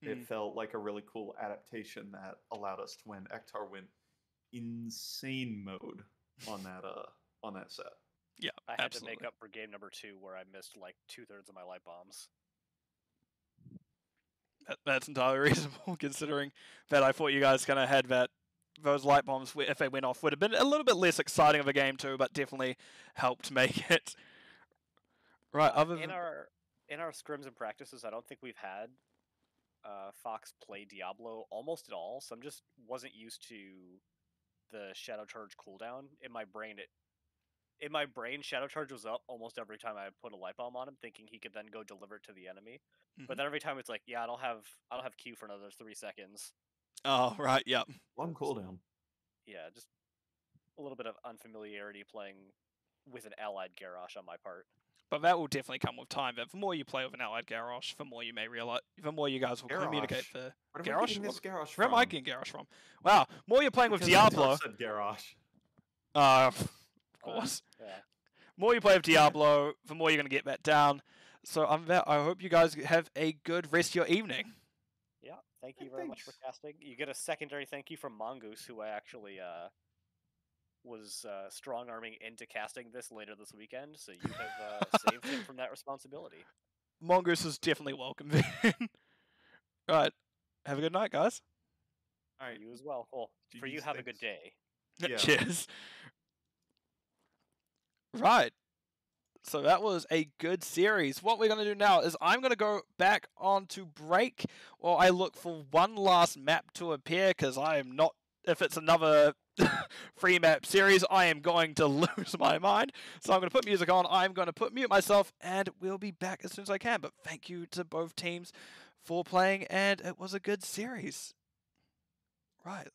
It felt like a really cool adaptation that allowed us to win. Ektar went insane mode on that set. Yeah, I had absolutely. to make up for game number 2 where I missed like 2/3 of my light bombs. That's entirely reasonable, considering that I thought you guys kind of had those light bombs, if they went off, would have been a little bit less exciting of a game too, but definitely helped make it. Right. In our scrims and practices, I don't think we've had Fox play Diablo almost at all, so I'm just wasn't used to the Shadow Charge cooldown. In my brain, Shadow Charge was up almost every time I put a light bomb on him, thinking he could then go deliver it to the enemy. But then every time it's like, yeah, I don't have Q for another 3 seconds. Oh, right, yep. Long cooldown. Yeah, just a little bit of unfamiliarity playing with an allied Garrosh on my part. But that will definitely come with time. But the more you play with an allied Garrosh, the more you may realize, the more you guys will communicate for Garrosh. Garrosh where am I getting Garrosh from? Wow, more you're playing with Diablo. Said Garrosh. Of course. Yeah. More you play with Diablo, the more you're going to get that down. So I hope you guys have a good rest of your evening. Yeah, thank you very much for casting. You get a secondary thank you from Mongoose, who I actually was strong-arming into casting this later this weekend, so you have saved him from that responsibility. Mongoose is definitely welcome. Right, have a good night, guys. All right, you as well. Cool. For you, have a good day. Yeah. Cheers. Right. So that was a good series. What we're going to do now is I'm going to go back on to break while I look for one last map to appear, because I am not, if it's another free map series, I am going to lose my mind. So I'm going to put music on, I'm going to mute myself, and we'll be back as soon as I can. But thank you to both teams for playing, and it was a good series. Right.